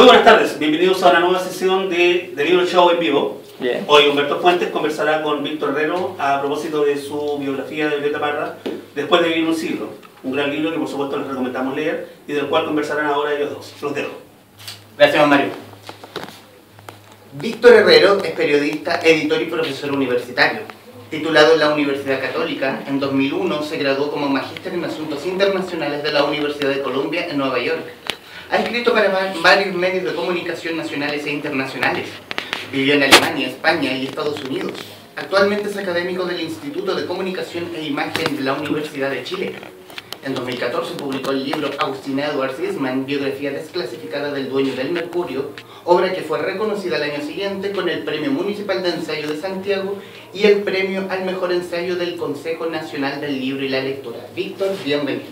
Muy buenas tardes, bienvenidos a una nueva sesión de Libro Show en vivo. Bien. Hoy Humberto Fuentes conversará con Víctor Herrero a propósito de su biografía de Violeta Parra, Después de vivir un siglo. Un gran libro que por supuesto les recomendamos leer y del cual conversarán ahora ellos dos. Los dejo. Gracias, Mario. Víctor Herrero es periodista, editor y profesor universitario. Titulado en la Universidad Católica, en 2001 se graduó como magíster en Asuntos Internacionales de la Universidad de Columbia en Nueva York. Ha escrito para varios medios de comunicación nacionales e internacionales. Vivió en Alemania, España y Estados Unidos. Actualmente es académico del Instituto de Comunicación e Imagen de la Universidad de Chile. En 2014 publicó el libro Agustina Edwards Eastman, biografía desclasificada del dueño del Mercurio, obra que fue reconocida al año siguiente con el Premio Municipal de Ensayo de Santiago y el Premio al Mejor Ensayo del Consejo Nacional del Libro y la Lectura. Víctor, bienvenido.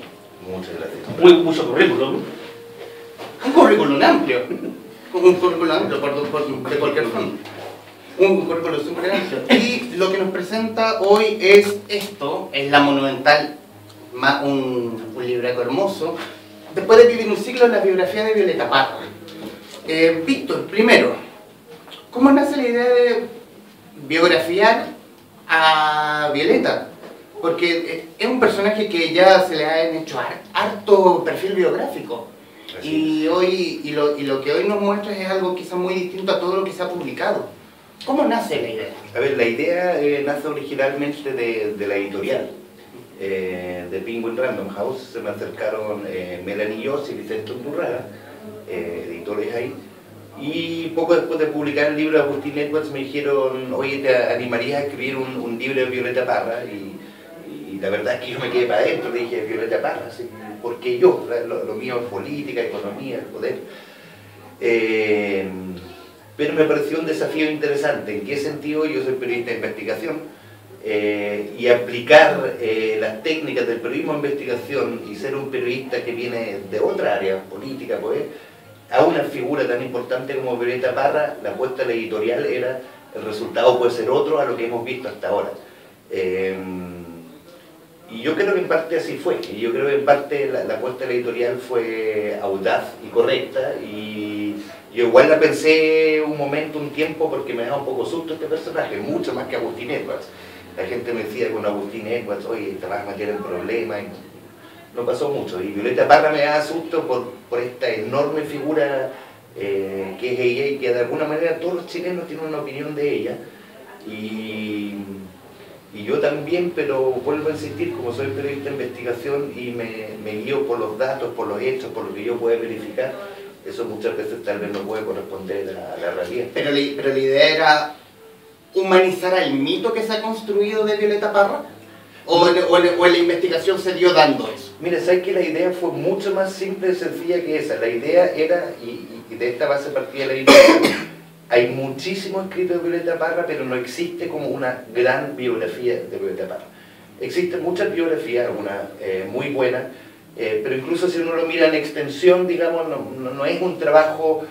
Muchas gracias. Mucho currículum. Un currículum amplio. Un currículum amplio de cualquier forma. Un currículum súper amplio. Y lo que nos presenta hoy es esto, es la monumental, un libraco hermoso. Después de vivir un siglo, la biografía de Violeta Parra. Víctor, primero, ¿cómo nace la idea de biografiar a Violeta? Porque es un personaje que ya se le han hecho harto perfil biográfico. Y lo que hoy nos muestra es algo quizás muy distinto a todo lo que se ha publicado. ¿Cómo nace la idea? A ver, la idea nace originalmente de la editorial de Penguin Random House. Se me acercaron Melanie Yoss y Vicente Undurraga, editores ahí, y poco después de publicar el libro de Agustín Edwards me dijeron: oye, ¿te animarías a escribir un libro de Violeta Parra? Y la verdad es que yo me quedé para adentro, dije: Violeta Parra, ¿sí? ¿Por qué yo? Lo mío es política, economía, poder. Pero me pareció un desafío interesante. ¿En qué sentido? Yo soy periodista de investigación, y aplicar las técnicas del periodismo de investigación y ser un periodista que viene de otra área, política, poder, a una figura tan importante como Violeta Parra, la apuesta editorial era: el resultado puede ser otro a lo que hemos visto hasta ahora. Y yo creo que en parte así fue, y yo creo que en parte la apuesta editorial fue audaz y correcta, y yo igual la pensé un momento, un tiempo, porque me daba un poco susto este personaje, mucho más que Agustín Edwards. La gente me decía con Agustín Edwards: oye, te vas a meter en problemas, y no pasó mucho. Y Violeta Parra me daba susto por esta enorme figura que es ella, y que de alguna manera todos los chilenos tienen una opinión de ella. Y yo también, pero vuelvo a insistir, como soy periodista de investigación y me guío por los datos, por los hechos, por lo que yo puedo verificar, eso muchas veces tal vez no puede corresponder a la realidad. Pero la idea era humanizar al mito que se ha construido de Violeta Parra, o en la investigación se dio dando eso. Mira, sabes que la idea fue mucho más simple y sencilla que esa. La idea era, y de esta base partía la idea, hay muchísimo escrito de Violeta Parra, pero no existe como una gran biografía de Violeta Parra. Existen muchas biografías, algunas muy buenas, pero incluso si uno lo mira en extensión, digamos, no es un trabajo,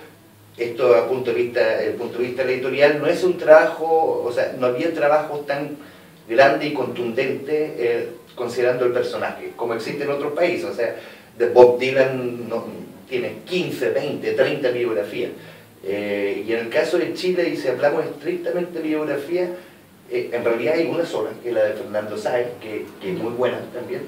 esto desde el punto de vista editorial, no es un trabajo, o sea, no había trabajos tan grande y contundente considerando el personaje, como existe en otros países. O sea, de Bob Dylan tiene 15, 20, 30 biografías. Y en el caso de Chile, y si hablamos estrictamente de biografía, en realidad hay una sola, que es la de Fernando Sáenz, que es muy buena también.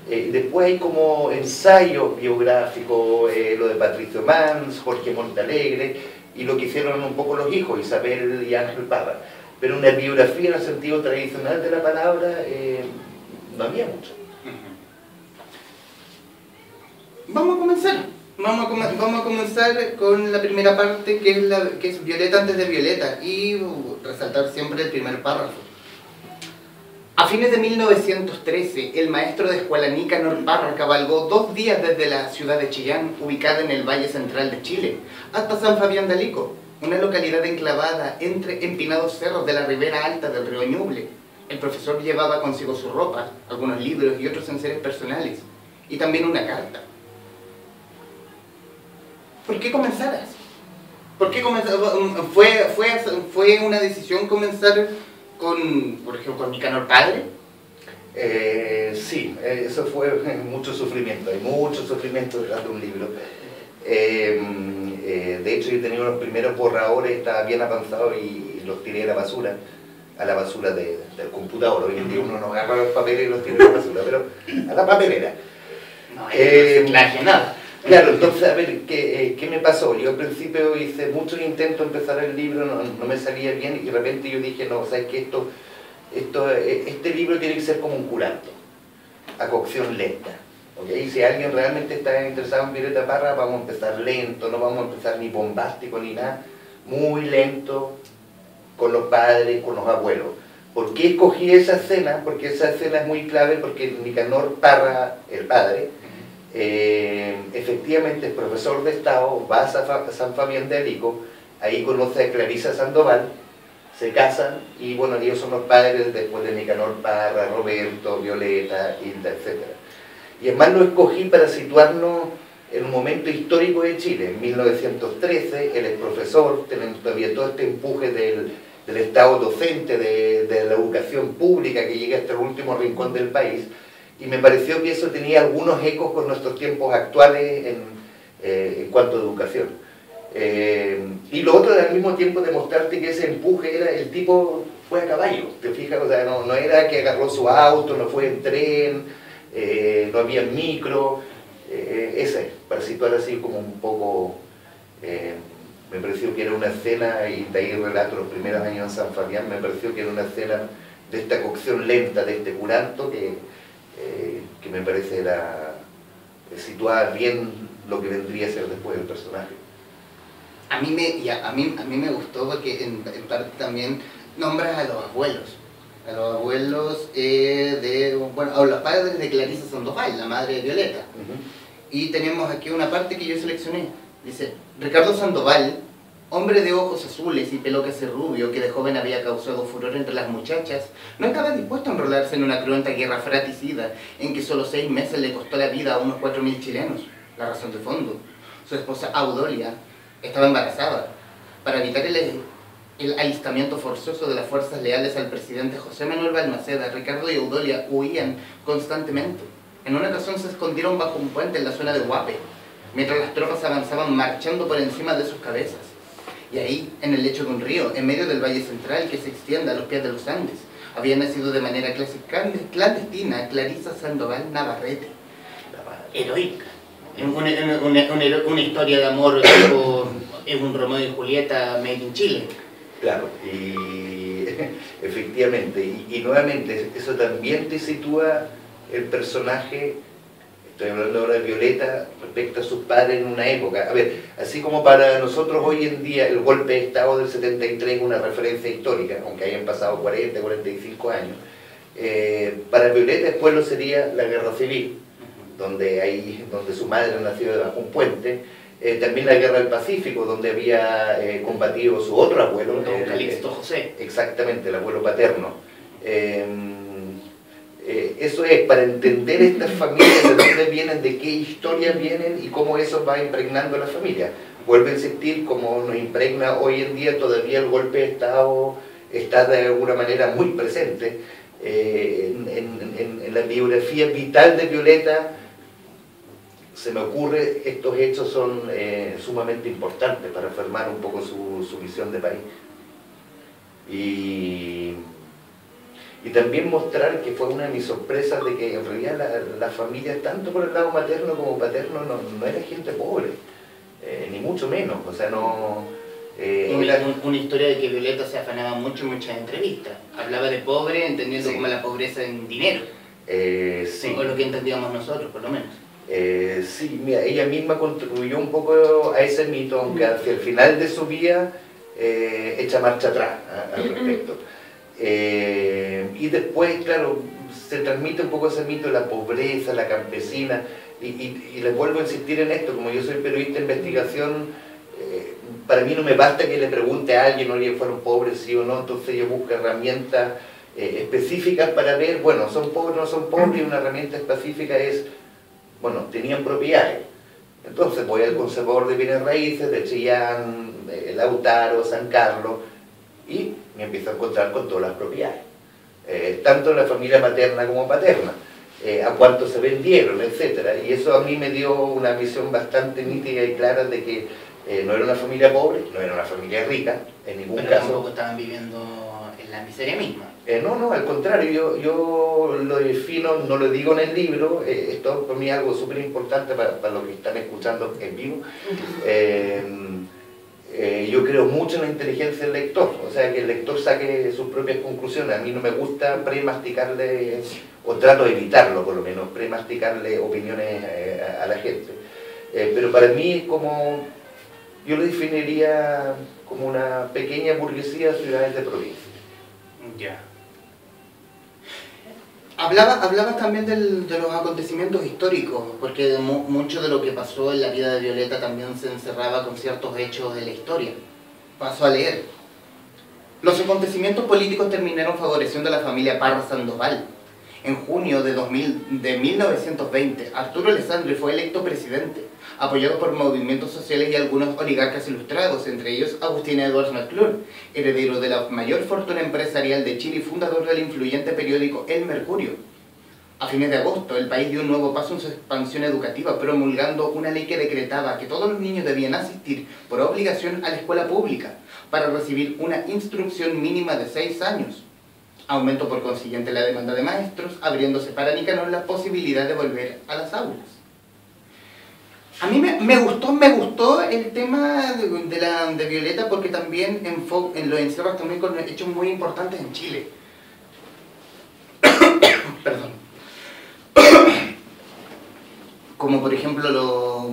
Después hay como ensayos biográficos, lo de Patricio Mans, Jorge Montalegre, y lo que hicieron un poco los hijos, Isabel y Ángel Parra. Pero una biografía en el sentido tradicional de la palabra, no había mucho. Vamos a comenzar con la primera parte, que es Violeta antes de Violeta, y resaltar siempre el primer párrafo. A fines de 1913, el maestro de escuela Nicanor Parra cabalgó 2 días desde la ciudad de Chillán, ubicada en el Valle Central de Chile, hasta San Fabián de Alico, una localidad enclavada entre empinados cerros de la ribera alta del río Ñuble. El profesor llevaba consigo su ropa, algunos libros y otros enseres personales, y también una carta. ¿Por qué comenzar así? ¿Por qué comenzar? ¿Fue una decisión comenzar por ejemplo, con Nicanor padre? Sí, eso fue mucho sufrimiento, hay mucho sufrimiento detrás de un libro. De hecho, yo tenía unos primeros borradores, estaba bien avanzado y los tiré a la basura del computador. Hoy en día uno no agarra los papeles y los tira a la basura, pero a la papelera. No hay reciclaje, nada. Claro, entonces, a ver, ¿qué me pasó? Yo al principio hice muchos intentos de empezar el libro, no me salía bien, y de repente yo dije, no, ¿sabes qué? Este libro tiene que ser como un curanto, a cocción lenta. ¿Okay? Si alguien realmente está interesado en Violeta Parra, vamos a empezar lento, no vamos a empezar ni bombástico ni nada, muy lento, con los padres, con los abuelos. ¿Por qué escogí esa escena? Porque esa escena es muy clave, porque Nicanor Parra, el padre, efectivamente es profesor de Estado, va a San Fabián de Arico, ahí conoce a Clarisa Sandoval, se casan y bueno, ellos son los padres después de Nicanor Parra, Roberto, Violeta, Hilda, etc. Y además lo escogí para situarnos en un momento histórico de Chile. En 1913, él es profesor, tenemos todavía todo este empuje del Estado docente, de la educación pública que llega hasta el último rincón del país, y me pareció que eso tenía algunos ecos con nuestros tiempos actuales en cuanto a educación. Y lo otro, al mismo tiempo, demostrarte que ese empuje era, el tipo fue a caballo, ¿te fijas? O sea, no era que agarró su auto, no fue en tren, no había micro, para situar así como un poco, me pareció que era una escena, y de ahí relato los primeros años en San Fabián, me pareció que era una escena de esta cocción lenta, de este curanto, que me parece situaba bien lo que vendría a ser después el personaje. A mí me gustó porque en parte también nombras a los abuelos. A los abuelos a los padres de Clarisa Sandoval, la madre de Violeta. Y tenemos aquí una parte que yo seleccioné. Dice, Ricardo Sandoval, hombre de ojos azules y pelo casi rubio, que de joven había causado furor entre las muchachas, no estaba dispuesto a enrolarse en una cruenta guerra fratricida en que solo 6 meses le costó la vida a unos 4.000 chilenos. La razón de fondo, su esposa Audolia estaba embarazada. Para evitar el alistamiento forzoso de las fuerzas leales al presidente José Manuel Balmaceda, Ricardo y Audolia huían constantemente. En una ocasión se escondieron bajo un puente en la zona de Huape, mientras las tropas avanzaban marchando por encima de sus cabezas. Y ahí, en el lecho de un río, en medio del valle central que se extiende a los pies de los Andes, había nacido de manera clandestina Clarisa Sandoval Navarrete. Heroica. Una historia de amor tipo, es un Romeo y Julieta made in Chile. Claro, y efectivamente, y nuevamente, eso también te sitúa el personaje, estoy hablando ahora de Violeta, respecto a sus padres en una época. A ver, así como para nosotros hoy en día el golpe de Estado del 73 es una referencia histórica, aunque hayan pasado 40, 45 años, para Violeta después lo sería la Guerra Civil, donde su madre nació debajo de un puente, también la Guerra del Pacífico, donde había combatido su otro abuelo, Don Calixto José. Exactamente, el abuelo paterno. Eso es, para entender estas familias, de dónde vienen, de qué historias vienen y cómo eso va impregnando a la familia. Vuelve a insistir, como nos impregna hoy en día, todavía el golpe de Estado está de alguna manera muy presente. En la biografía vital de Violeta, se me ocurre, estos hechos son sumamente importantes para formar un poco su visión de país. Y también mostrar que fue una de mis sorpresas de que en realidad la familia, tanto por el lado materno como paterno, no era gente pobre, ni mucho menos. O sea, no... una historia de que Violeta se afanaba mucho en muchas entrevistas. Hablaba de pobre, entendiendo como la pobreza en dinero. Sí. O lo que entendíamos nosotros, por lo menos. Sí, mira, ella misma contribuyó un poco a ese mito, aunque hacia el final de su vida echa marcha atrás al respecto. Y después, claro, se transmite un poco ese mito de la pobreza, la campesina, y les vuelvo a insistir en esto, como yo soy periodista de investigación, para mí no me basta que le pregunte a alguien, oye, ¿fueron pobres, sí o no? Entonces yo busco herramientas específicas para ver, bueno, ¿son pobres o no son pobres? Y una herramienta específica es, bueno, tenían propiedades. Entonces voy al conservador de bienes raíces, de Chillán, Lautaro, San Carlos, y me empiezo a encontrar con todas las propiedades, tanto en la familia materna como paterna, a cuánto se vendieron, etc. Y eso a mí me dio una visión bastante nítida y clara de que No era una familia pobre, no era una familia rica, en ningún Pero caso. tampoco estaban viviendo en la miseria misma. No, al contrario, yo lo defino, no lo digo en el libro, esto para mí es algo súper importante para los que están escuchando en vivo. Yo creo mucho en la inteligencia del lector, o sea, que el lector saque sus propias conclusiones. A mí no me gusta premasticarle, o trato de evitarlo por lo menos, premasticarle opiniones a la gente. Pero para mí es como, yo lo definiría como una pequeña burguesía de ciudades de provincia. Ya. Hablabas también de los acontecimientos históricos, porque mucho de lo que pasó en la vida de Violeta también se encerraba con ciertos hechos de la historia. Paso a leer. Los acontecimientos políticos terminaron favoreciendo a la familia Parra Sandoval. En junio de 1920, Arturo Alessandri fue electo presidente, apoyado por movimientos sociales y algunos oligarcas ilustrados, entre ellos Agustín Edwards McClure, heredero de la mayor fortuna empresarial de Chile y fundador del influyente periódico El Mercurio. A fines de agosto, el país dio un nuevo paso en su expansión educativa, promulgando una ley que decretaba que todos los niños debían asistir por obligación a la escuela pública para recibir una instrucción mínima de 6 años. Aumentó por consiguiente la demanda de maestros, abriéndose para Nicanor la posibilidad de volver a las aulas. A mí me gustó el tema de Violeta porque también lo encierra también con hechos muy importantes en Chile. Perdón. Como por ejemplo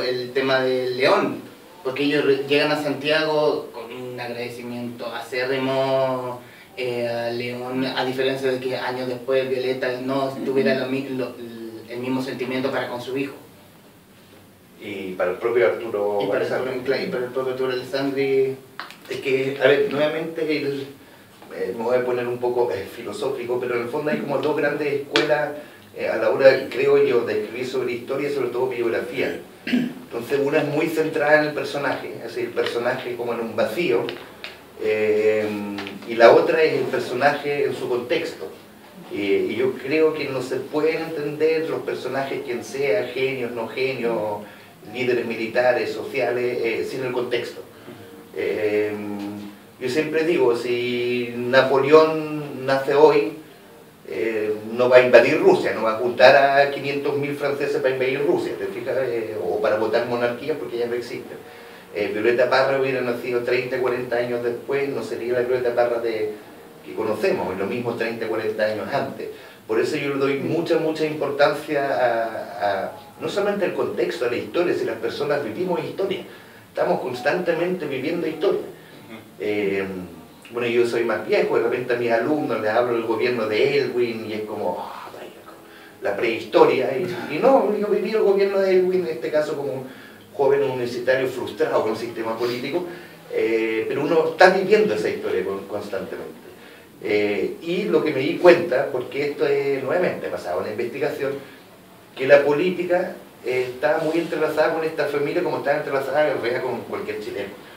el tema del León, porque ellos llegan a Santiago con un agradecimiento acérrimo a León, a diferencia de que años después Violeta no tuviera el mismo sentimiento para con su hijo. Y para el propio Arturo Alessandri. Y para el propio Arturo Alessandri. Es que, a ver, nuevamente me voy a poner un poco filosófico, pero en el fondo hay como dos grandes escuelas a la hora, creo yo, de escribir sobre historia y sobre todo biografía. Entonces una es muy centrada en el personaje, es decir, el personaje como en un vacío, y la otra es el personaje en su contexto. Y yo creo que no se pueden entender los personajes, quien sea, genios, no genios, líderes militares, sociales, sin el contexto. Yo siempre digo, si Napoleón nace hoy, no va a invadir Rusia, no va a juntar a 500.000 franceses para invadir Rusia, ¿te fijas? O para votar monarquía, porque ya no existe. Violeta Parra hubiera nacido 30, 40 años después, no sería la Violeta Parra que conocemos, y lo mismo 30, 40 años antes. Por eso yo le doy mucha importancia no solamente al contexto, a la historia, si las personas vivimos historia, estamos constantemente viviendo historia. Bueno, yo soy más viejo, de repente a mis alumnos les hablo del gobierno de Elwin y es como la prehistoria, y no, yo viví el gobierno de Elwin, en este caso como un joven universitario frustrado con el sistema político, pero uno está viviendo esa historia constantemente. Y lo que me di cuenta, porque esto es nuevamente basado en la investigación, que la política está muy entrelazada con esta familia como está entrelazada en realidad con cualquier chileno.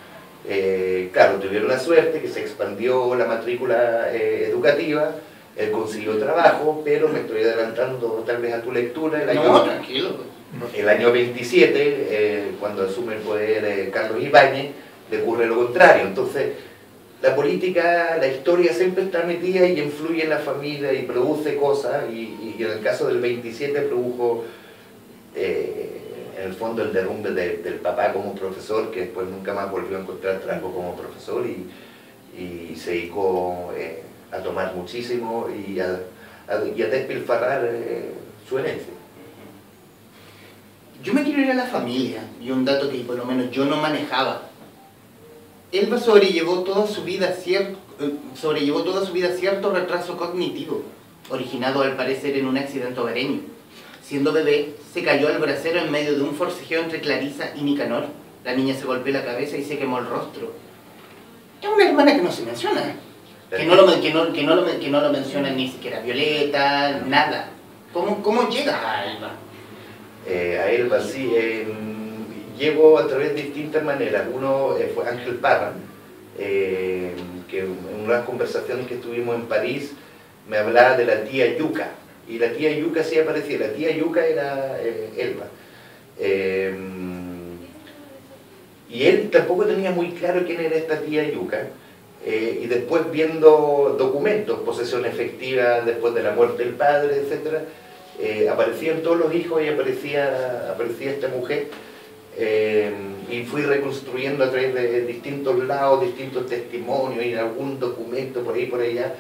Claro, tuvieron la suerte que se expandió la matrícula educativa, él consiguió trabajo, pero me estoy adelantando tal vez a tu lectura. Tranquilo. El año 27, cuando asume el poder Carlos Ibáñez, le ocurre lo contrario. Entonces, la política, la historia siempre está metida y influye en la familia y produce cosas, y en el caso del 27 produjo en el fondo el derrumbe del papá como profesor, que después nunca más volvió a encontrar trabajo como profesor y se dedicó a tomar muchísimo y a despilfarrar su herencia. Yo me quiero ir a la familia, y un dato que por lo menos yo no manejaba. Elba sobrellevó toda su vida cierto retraso cognitivo, originado al parecer en un accidente hogareño. Siendo bebé, se cayó al brasero en medio de un forcejeo entre Clarisa y Nicanor. La niña se golpeó la cabeza y se quemó el rostro. Es una hermana que no se menciona, que no lo menciona ni siquiera Violeta, nada. ¿Cómo llegas a Elba? A Elba, sí. Llego a través de distintas maneras. Uno fue Ángel Parra, que en unas conversaciones que estuvimos en París me hablaba de la tía Yuca, y la tía Yuca sí aparecía, la tía Yuca era Elba. Y él tampoco tenía muy claro quién era esta tía Yuca. Y después viendo documentos, posesión efectiva después de la muerte del padre, etc., aparecían todos los hijos y aparecía esta mujer. Y fui reconstruyendo a través de distintos lados, distintos testimonios y algún documento por ahí por allá,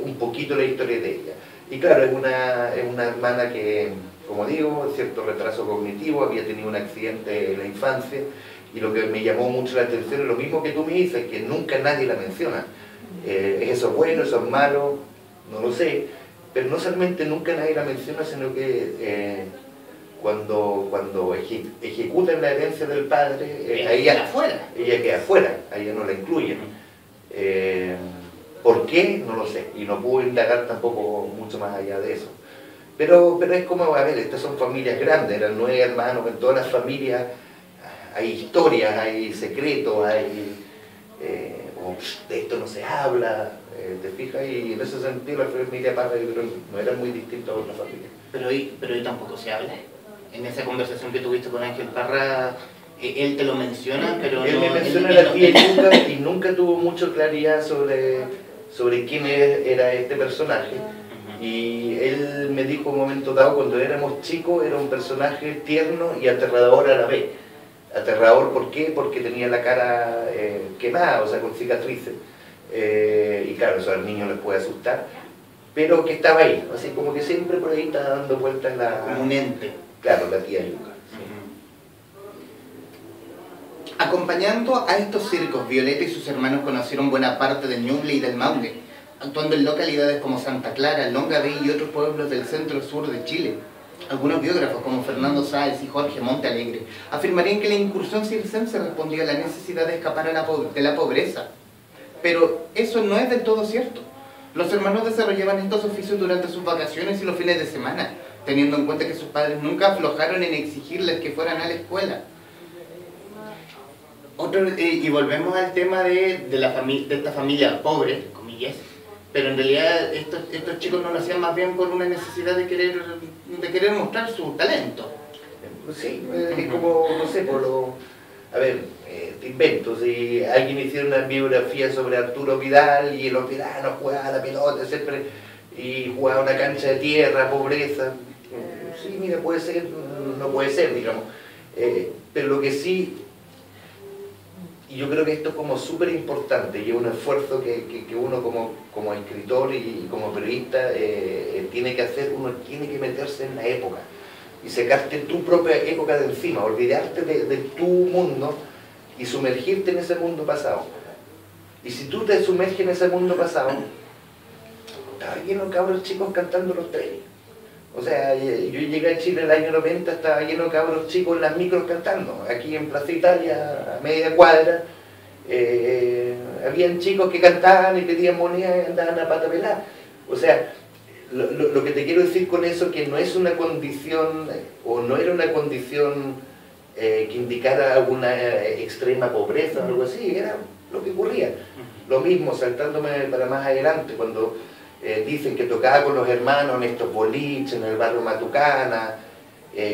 un poquito la historia de ella. Y claro, es una hermana que, como digo, cierto retraso cognitivo, había tenido un accidente en la infancia, y lo que me llamó mucho la atención es lo mismo que tú me dices, que nunca nadie la menciona. ¿Es eso bueno, eso es malo? No lo sé, pero no solamente nunca nadie la menciona, sino que cuando ejecutan la herencia del padre, ella queda afuera, a ella no la incluyen. ¿Por qué? No lo sé, y no puedo indagar tampoco mucho más allá de eso. Pero es como, a ver, estas son familias grandes, eran 9 hermanos, en todas las familias hay historias, hay secretos, hay... de esto no se habla, ¿te fijas? Y en ese sentido la familia Parra yo creo que no era muy distinta a otra familia. Pero hoy tampoco se habla. En esa conversación que tuviste con Ángel Parra, él te lo menciona, pero él no... me menciona la tía Yuca y nunca tuvo mucha claridad sobre quién era este personaje. Y él me dijo un momento dado, cuando éramos chicos, era un personaje tierno y aterrador a la vez. Aterrador, ¿por qué? Porque tenía la cara quemada, o sea, con cicatrices. Y claro, eso al niño les puede asustar. Pero que estaba ahí, así como que siempre por ahí está dando vueltas la... Como un ente. Claro, la tía Yuca. Acompañando a estos circos, Violeta y sus hermanos conocieron buena parte del Ñuble y del Maule, actuando en localidades como Santa Clara, Longaví y otros pueblos del centro-sur de Chile. Algunos biógrafos, como Fernando Sáez y Jorge Montealegre, afirmarían que la incursión circense respondió a la necesidad de escapar de la pobreza. Pero eso no es del todo cierto. Los hermanos desarrollaban estos oficios durante sus vacaciones y los fines de semana, teniendo en cuenta que sus padres nunca aflojaron en exigirles que fueran a la escuela. Y volvemos al tema de esta familia pobre, comillas, pero en realidad estos chicos no lo hacían más bien por una necesidad de querer mostrar su talento. Sí, es como, no sé, a ver, te invento, si alguien hiciera una biografía sobre Arturo Vidal y los veranos jugaba a la pelota siempre y jugaba una cancha de tierra, pobreza, sí, mira, puede ser, no puede ser, digamos, pero lo que sí, y yo creo que esto es como súper importante y es un esfuerzo que uno como escritor y como periodista tiene que hacer, uno tiene que meterse en la época y sacarte tu propia época de encima, olvidarte de tu mundo y sumergirte en ese mundo pasado. Y si tú te sumerges en ese mundo pasado, estaba lleno de cabros chicos cantando los trenes. O sea, yo llegué a Chile en el año 90, estaba lleno de cabros chicos en las micros cantando. Aquí en Plaza Italia, a media cuadra, habían chicos que cantaban y pedían monedas y andaban a pata pelada. O sea, lo que te quiero decir con eso, que no es una condición, o no era una condición que indicara alguna extrema pobreza o algo así, era lo que ocurría. Lo mismo, saltándome para más adelante, cuando dicen que tocaba con los hermanos en estos boliches, en el barrio Matucana,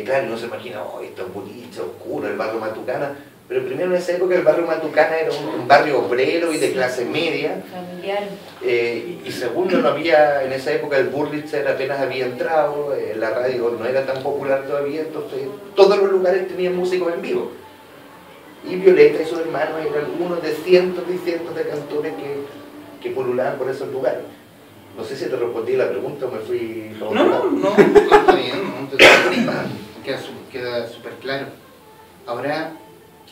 claro, no se imagina, oh, estos boliches oscuros, el barrio Matucana, pero primero en esa época el barrio Matucana era un barrio obrero y de clase media, familiar. Y segundo, no había, en esa época el Burlitzer apenas había entrado, la radio no era tan popular todavía, entonces todos los lugares tenían músicos en vivo. Y Violeta y sus hermanos eran uno de cientos y cientos de cantores que pululaban por esos lugares. No sé si te respondí la pregunta o me fui... No, está bien, queda súper claro. Ahora...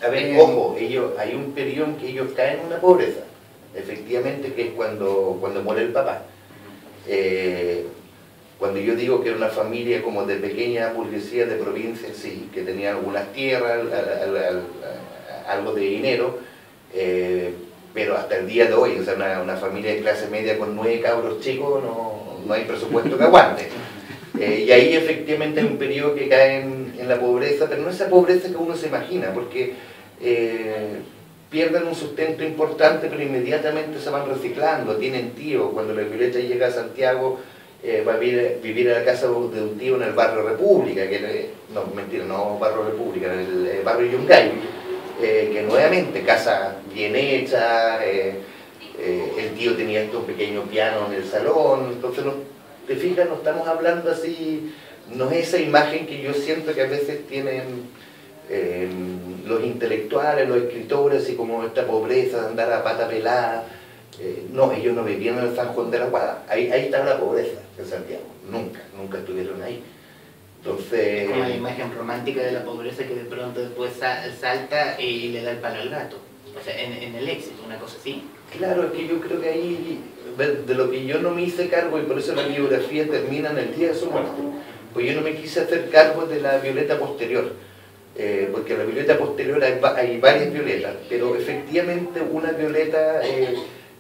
A ver, ojo, hay un periodo en que ellos caen en una pobreza, efectivamente, que es cuando muere el papá. Cuando yo digo que era una familia como de pequeña burguesía de provincia, sí, que tenía algunas tierras, algo de dinero, pero hasta el día de hoy, o sea, una familia de clase media con 9 cabros chicos, no hay presupuesto que aguante. Y ahí efectivamente hay un periodo que cae en la pobreza, pero no esa pobreza que uno se imagina, porque pierden un sustento importante, pero inmediatamente se van reciclando, tienen tío. Cuando la Violeta llega a Santiago, va a vivir a la casa de un tío en el barrio República, no, mentira, no barrio República, en el barrio Yungay. que nuevamente, casa bien hecha, el tío tenía estos pequeños pianos en el salón, entonces te fijas, no estamos hablando así, no es esa imagen que yo siento que a veces tienen los intelectuales, los escritores, así como esta pobreza de andar a pata pelada. No, ellos no vivían en el San Juan de la Guada, ahí estaba la pobreza en Santiago, nunca estuvieron ahí. Entonces... como la imagen romántica de la pobreza que de pronto después salta y le da el palo al gato, o sea, en el éxito, una cosa así. Claro, es que yo creo que ahí, de lo que yo no me hice cargo, y por eso la biografía termina en el día de su muerte, pues yo no me quise hacer cargo de la Violeta posterior, porque en la Violeta posterior hay varias Violetas, pero efectivamente una Violeta,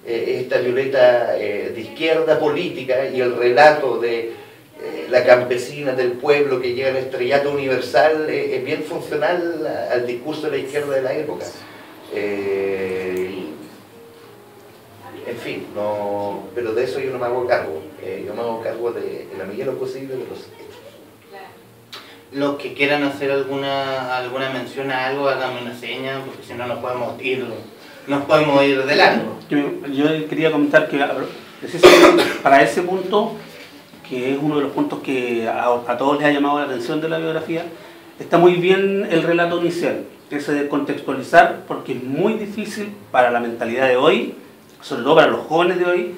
esta Violeta de izquierda política, y el relato de la campesina del pueblo que llega al estrellato universal, es bien funcional al discurso de la izquierda de la época. En fin, no, pero de eso yo no me hago cargo. Yo me hago cargo en la medida de lo posible de los hechos. Los que quieran hacer alguna mención a algo, háganme una seña, porque si no nos podemos ir de largo. Yo quería comentar que precisamente para ese punto, que es uno de los puntos que a todos les ha llamado la atención de la biografía, está muy bien el relato inicial, ese de contextualizar, porque es muy difícil para la mentalidad de hoy, sobre todo para los jóvenes de hoy,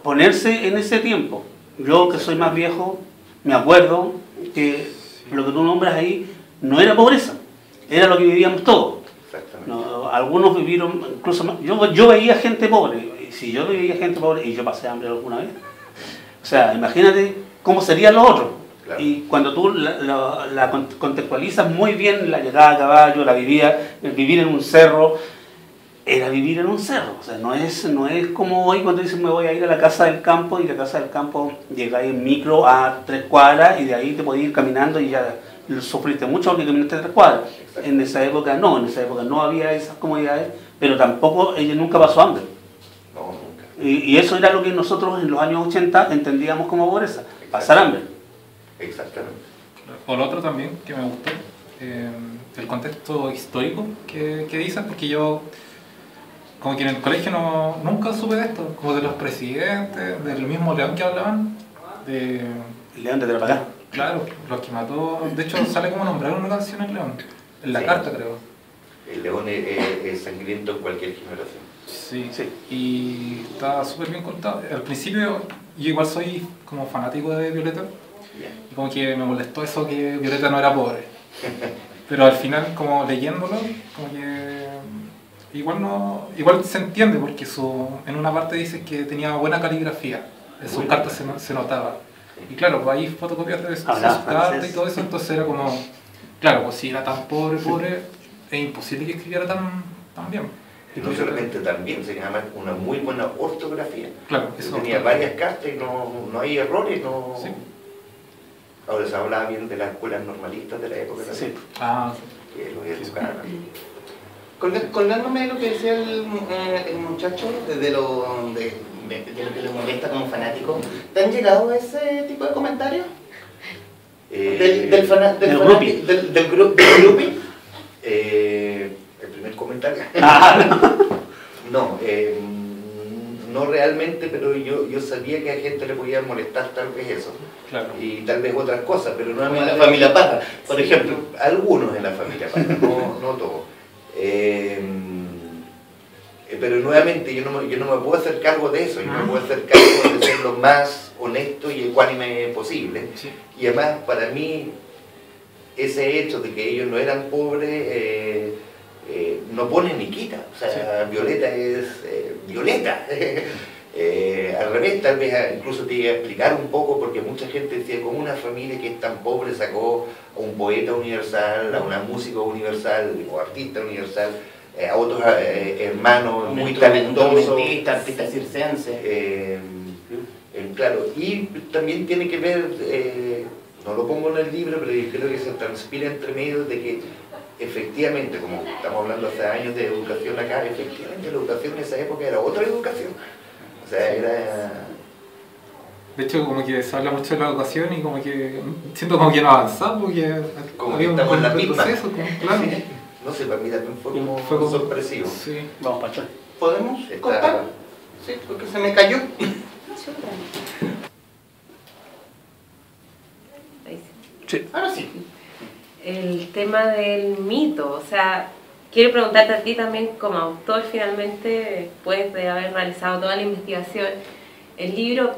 ponerse en ese tiempo. Yo, que soy más viejo, me acuerdo que lo que tú nombras ahí no era pobreza, era lo que vivíamos todos. No, algunos vivieron incluso más. Yo veía gente pobre, y si yo veía gente pobre, y yo pasé hambre alguna vez, o sea, imagínate cómo serían los otros. Claro. Y cuando tú la contextualizas muy bien, la llegada a caballo, la vivir en un cerro, era vivir en un cerro. O sea, no es como hoy cuando dicen me voy a ir a la casa del campo, y la casa del campo llegáis en micro a 3 cuadras y de ahí te podías ir caminando y ya sufriste mucho porque caminaste 3 cuadras. En esa época no había esas comodidades, pero tampoco ella nunca pasó hambre. No, nunca. Y eso era lo que nosotros en los años 80 entendíamos como pobreza, pasar hambre. Exactamente. Por lo otro también que me gustó, el contexto histórico que dicen, porque yo como que en el colegio nunca supe de esto, como de los presidentes, del mismo León que hablaban, de... El León de Trapacá. Claro, los que mató, de hecho sale como nombrar una canción el León, en la carta creo. El León es sangriento en cualquier generación. Sí, y está súper bien contado. Al principio yo igual soy como fanático de Violeta, y como que me molestó eso que Violeta no era pobre. Pero al final, como leyéndolo, como que igual se entiende, porque en una parte dice que tenía buena caligrafía, en sus cartas se notaba. Y claro, pues ahí fotocopias de sus cartas y todo eso, entonces era como, claro, pues si era tan pobre, es imposible que escribiera tan bien. Y no solamente tan bien, se llama una muy buena ortografía. Claro, eso tenía varias cartas y no hay errores, no... Sí. Ahora se hablaba bien de las escuelas normalistas de la época también. Sí. Que lo educaban. Colgándome de lo que decía el muchacho, de lo que le molesta como fanático, ¿te han llegado ese tipo de comentarios? Del groupie. El primer comentario. No realmente, pero yo sabía que a gente le podía molestar tal vez eso. Claro. Y tal vez otras cosas, pero no en la familia Parra, por ejemplo. Algunos en la familia Parra, no todos. Pero nuevamente yo no me puedo hacer cargo de eso, yo me puedo hacer cargo de ser lo más honesto y ecuánime posible. Sí. Y además para mí ese hecho de que ellos no eran pobres no pone ni quita, o sea, sí. Violeta es Violeta. Al revés, tal vez incluso te iba a explicar un poco, porque mucha gente decía, como una familia que es tan pobre sacó a un poeta universal, a una música universal, o artista universal, a otros hermanos muy talentosos, artista circense. Claro, y también tiene que ver, no lo pongo en el libro, pero yo creo que se transpira entre medio de que efectivamente, como estamos hablando hace años de educación acá, efectivamente la educación en esa época era otra educación. O sea, era... De hecho, como que se habla mucho de la educación y como que siento como que no avanzamos, porque como había que estamos en la misma. Proceso, claro. No sé, para mí también fue Fue como- sorpresivo. Sí. Vamos, Pachón. ¿Podemos Está- cortar? Sí, porque se me cayó. Ahí sí. Sí. Ahora sí. El tema del mito, o sea, quiero preguntarte a ti también como autor finalmente, después de haber realizado toda la investigación, el libro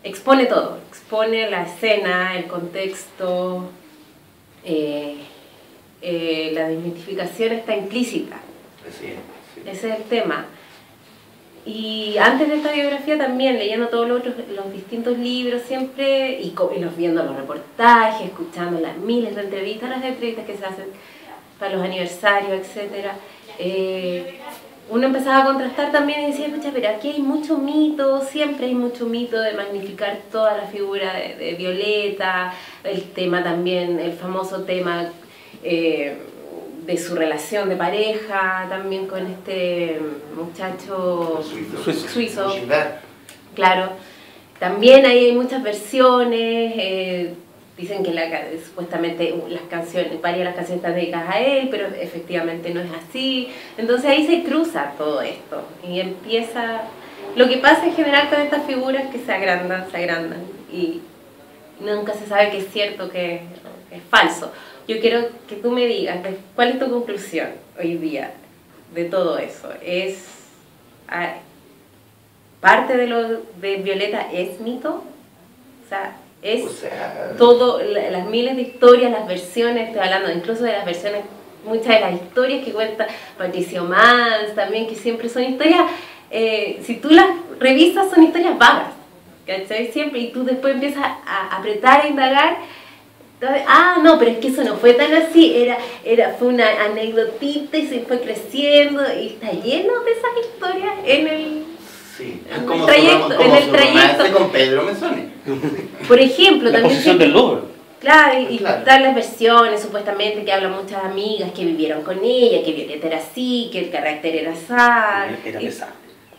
expone todo, expone la escena, el contexto, la desmitificación está implícita, Así es, sí. ese es el tema. Y antes de esta biografía también, leyendo todos los distintos libros siempre, y los viendo los reportajes, escuchando las miles de entrevistas, las entrevistas que se hacen para los aniversarios, etc. Uno empezaba a contrastar también y decía, pucha, pero aquí hay mucho mito, siempre hay mucho mito de magnificar toda la figura de Violeta, el tema también, el famoso tema de su relación de pareja, también con este muchacho suizo. Gilbert. Claro, también ahí hay muchas versiones, dicen que supuestamente las canciones, varias de las canciones están dedicadas a él, pero efectivamente no es así. Entonces ahí se cruza todo esto y empieza... Lo que pasa en general con estas figuras que se agrandan y nunca se sabe qué es cierto, qué es falso. Yo quiero que tú me digas, ¿cuál es tu conclusión hoy día de todo eso? ¿Es parte de lo de Violeta es mito? O sea, es todo, las miles de historias, las versiones, estoy hablando incluso de las versiones, muchas de las historias que cuenta Patricio Mans también, que siempre son historias, si tú las revisas son historias vagas, ¿cachai? Siempre, y tú después empiezas a apretar, a indagar. Entonces, no, pero es que eso no fue tan así, fue una anécdotita y se fue creciendo y está lleno de esas historias en el, Sí. Es en como el trayecto. su romance con Pedro Mezzoni. Por ejemplo, La también posición del Louvre. claro, y Claro. están las versiones supuestamente que hablan muchas amigas que vivieron con ella, que Violeta era así, que el carácter era así, Era pesado.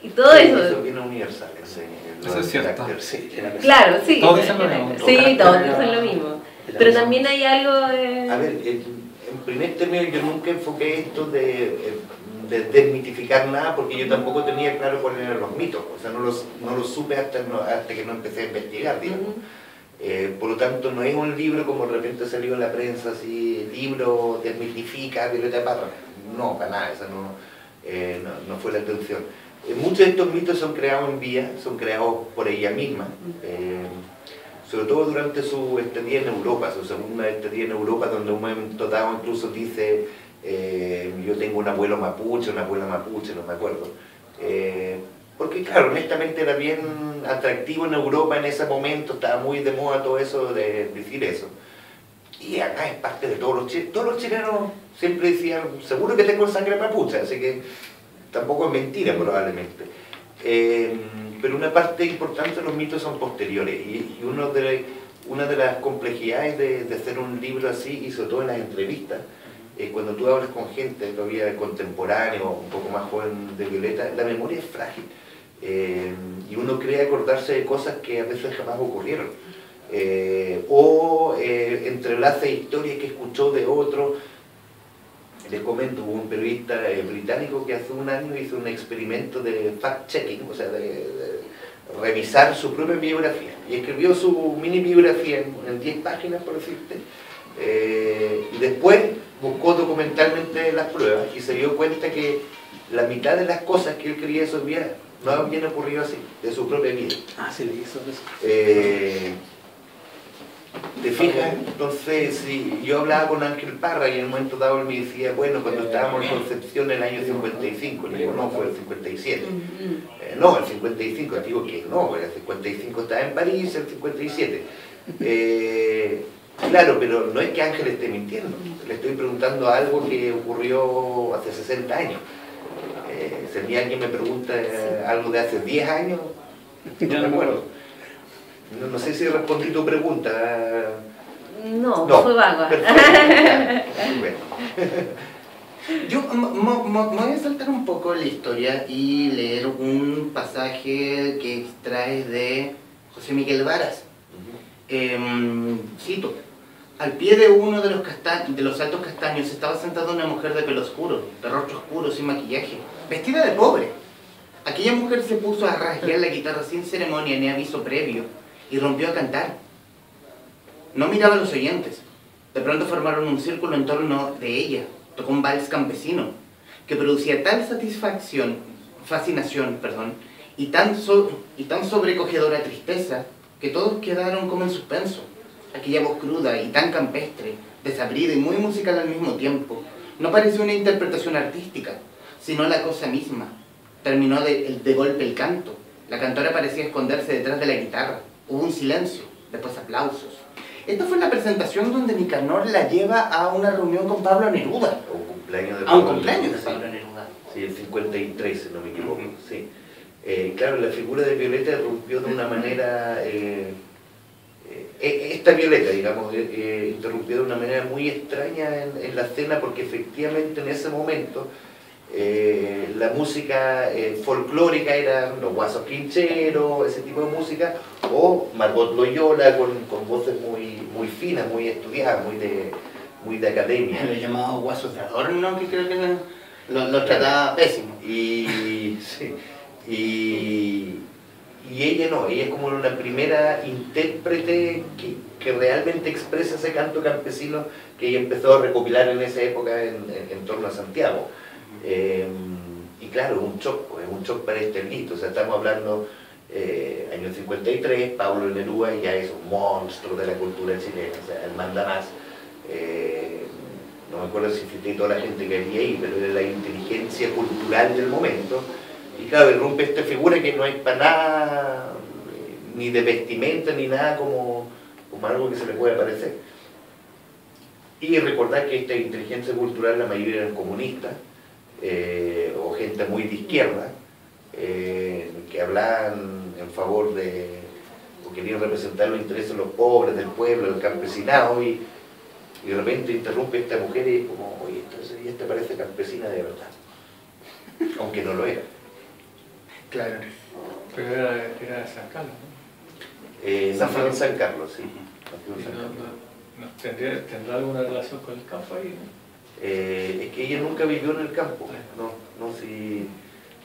y todo Sí, eso. es bien universal. Eso es cierto. Sí, era pesado. Claro, sí. Todos dicen lo mismo. Sí, todos dicen lo mismo. Pero también hay algo de... A ver, en primer término yo nunca enfoqué esto de desmitificar nada porque yo tampoco tenía claro cuáles eran los mitos, o sea, no los supe hasta que no empecé a investigar, digamos. Por lo tanto, no es un libro como de repente salió en la prensa, así, el libro desmitifica a Violeta Parra. No, para nada, esa no fue la intención. Muchos de estos mitos son creados en vía, son creados por ella misma. Sobre todo durante su estadía en Europa, su segunda estadía en Europa, donde en un momento dado incluso dice yo tengo un abuelo mapuche, una abuela mapuche, no me acuerdo. Porque claro, honestamente era bien atractivo en Europa en ese momento, estaba muy de moda todo eso de decir eso. Y acá es parte de todos los chilenos siempre decían, seguro que tengo sangre mapuche, así que tampoco es mentira probablemente. Pero una parte importante de los mitos son posteriores y una de las complejidades de hacer un libro así, y sobre todo en las entrevistas, cuando tú hablas con gente todavía contemporánea o un poco más joven de Violeta, la memoria es frágil y uno cree acordarse de cosas que a veces jamás ocurrieron o entrelaza historias que escuchó de otro. Les comento, hubo un periodista británico que hace un año hizo un experimento de fact-checking, o sea, de revisar su propia biografía. Y escribió su mini biografía en 10 páginas, por decirte. Y después buscó documentalmente las pruebas y se dio cuenta que la mitad de las cosas que él creía sabía no habían ocurrido así, de su propia vida. Sí, le hizo eso. ¿Te fijas? Entonces, si yo hablaba con Ángel Parra y en un momento dado él me decía, bueno, cuando estábamos en Concepción en el año 55, le digo, no, fue el 57. No, el 55, le digo que no, el 55 estaba en París, el 57. Claro, pero no es que Ángel esté mintiendo, le estoy preguntando algo que ocurrió hace 60 años. Si a mí alguien me pregunta algo de hace 10 años, no me acuerdo. No sé si respondí tu pregunta. No, fue vaga. Bueno. Yo me voy a saltar un poco la historia y leer un pasaje que extraes de José Miguel Varas. Cito: Al pie de uno de los altos castaños estaba sentada una mujer de pelo oscuro, de rostro oscuro, sin maquillaje, vestida de pobre. Aquella mujer se puso a rasguear la guitarra sin ceremonia ni aviso previo y rompió a cantar. No miraba a los oyentes. De pronto formaron un círculo en torno de ella. Tocó un vals campesino que producía tal fascinación, y tan sobrecogedora tristeza que todos quedaron como en suspenso. Aquella voz cruda y tan campestre, desabrida y muy musical al mismo tiempo, no pareció una interpretación artística, sino la cosa misma. Terminó de golpe el canto. La cantora parecía esconderse detrás de la guitarra. Hubo un silencio, después aplausos. Esta fue la presentación donde Nicanor la lleva a una reunión con Pablo Neruda. A un cumpleaños de A un Pablo cumpleaños de Neruda, Pablo Neruda. Sí, el 53, si no me equivoco. Sí. Claro, la figura de Violeta irrumpió de una manera... esta Violeta, digamos, interrumpió de una manera muy extraña en la escena, porque efectivamente en ese momento la música folclórica era los Guasos Quincheros, ese tipo de música, o Margot Loyola con voces muy finas, muy estudiadas, muy de academia. Los llamados guasos de adorno, que creo que lo trataba pésimo. Y ella no, ella es como una primera intérprete que realmente expresa ese canto campesino que ella empezó a recopilar en esa época en torno a Santiago. Y claro, es un shock para este grito. O sea, estamos hablando año 53, Pablo Neruda ya es un monstruo de la cultura chilena, o sea, él manda más. No me acuerdo si cité toda la gente que había ahí, pero era la inteligencia cultural del momento. Y claro, irrumpe esta figura que no es para nada, ni de vestimenta, ni nada como algo que se le pueda parecer. Y recordar que esta inteligencia cultural, la mayoría eran comunistas, o gente muy de izquierda, que hablaban en favor de, o querían representar los intereses de los pobres, del pueblo, del campesinado, y de repente interrumpe esta mujer y es como, oye, esta parece campesina de verdad, aunque no lo era. Claro. Pero era de San Carlos, ¿no? Nació en San Carlos, sí. ¿Tendrá alguna relación con el campo ahí, no? Es que ella nunca vivió en el campo, no, si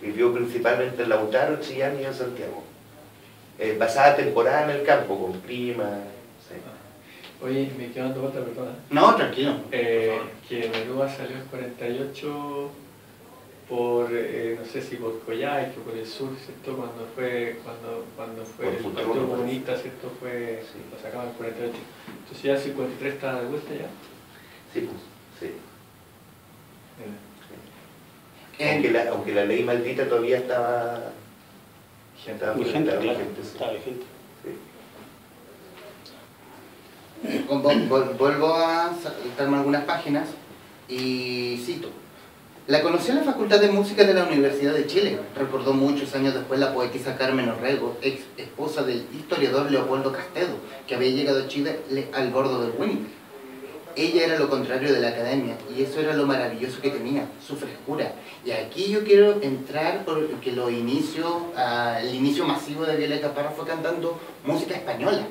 vivió principalmente en Lautaro, Chillán y en Santiago. Pasaba temporada en el campo, con primas. Sí. Oye, me quedo dando vuelta, perdona. No, tranquilo. Que Neruda salió en 48 por, no sé si por Coyhaique o por el sur, ¿cierto? Cuando fue el Partido Comunista, ¿cierto? Lo sacaban en 48. Entonces ya el 53 está de vuelta ya. Sí, pues, sí. Aunque la ley maldita todavía estaba vigente, claro, vigente, sí. está vigente. Sí. Vuelvo a saltarme algunas páginas y cito. La conocí en la Facultad de Música de la Universidad de Chile. Recordó muchos años después la poetisa Carmen Orrego, ex esposa del historiador Leopoldo Castedo, que había llegado a Chile al bordo del Winnipeg. Ella era lo contrario de la academia, y eso era lo maravilloso que tenía, su frescura. Y aquí yo quiero entrar porque el inicio masivo de Violeta Parra fue cantando música española.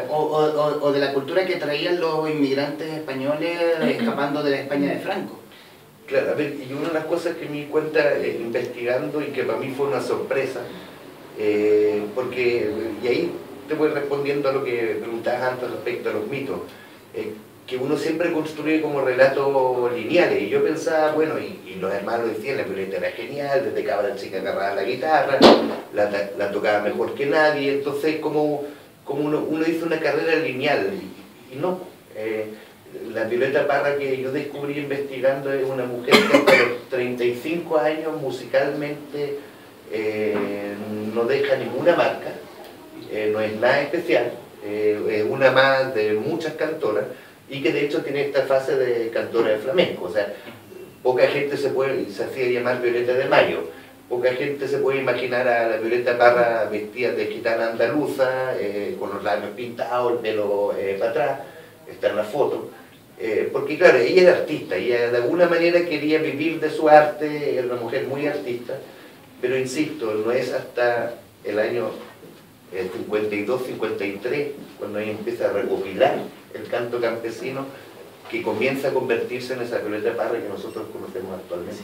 O de la cultura que traían los inmigrantes españoles escapando de la España de Franco. Claro, a ver, y una de las cosas que me di cuenta investigando y que para mí fue una sorpresa, porque, y ahí te voy respondiendo a lo que preguntabas antes respecto a los mitos, que uno siempre construye como relatos lineales, y yo pensaba, bueno, y los hermanos decían, la Violeta era genial, desde cabra chica agarraba la guitarra, la tocaba mejor que nadie, entonces como uno hizo una carrera lineal, y no. La Violeta Parra que yo descubrí investigando es una mujer que hasta los 35 años musicalmente no deja ninguna marca, no es nada especial, es una más de muchas cantoras, y que de hecho tiene esta fase de cantora de flamenco. O sea, poca gente se hacía llamar Violeta de Mayo, poca gente se puede imaginar a la Violeta Parra vestida de gitana andaluza, con los labios pintados, el pelo para atrás, está en la foto, porque claro, ella era artista, ella de alguna manera quería vivir de su arte, era una mujer muy artista, pero insisto, no es hasta el año 52, 53, cuando ella empieza a recopilar el canto campesino, que comienza a convertirse en esa Violeta Parra que nosotros conocemos actualmente.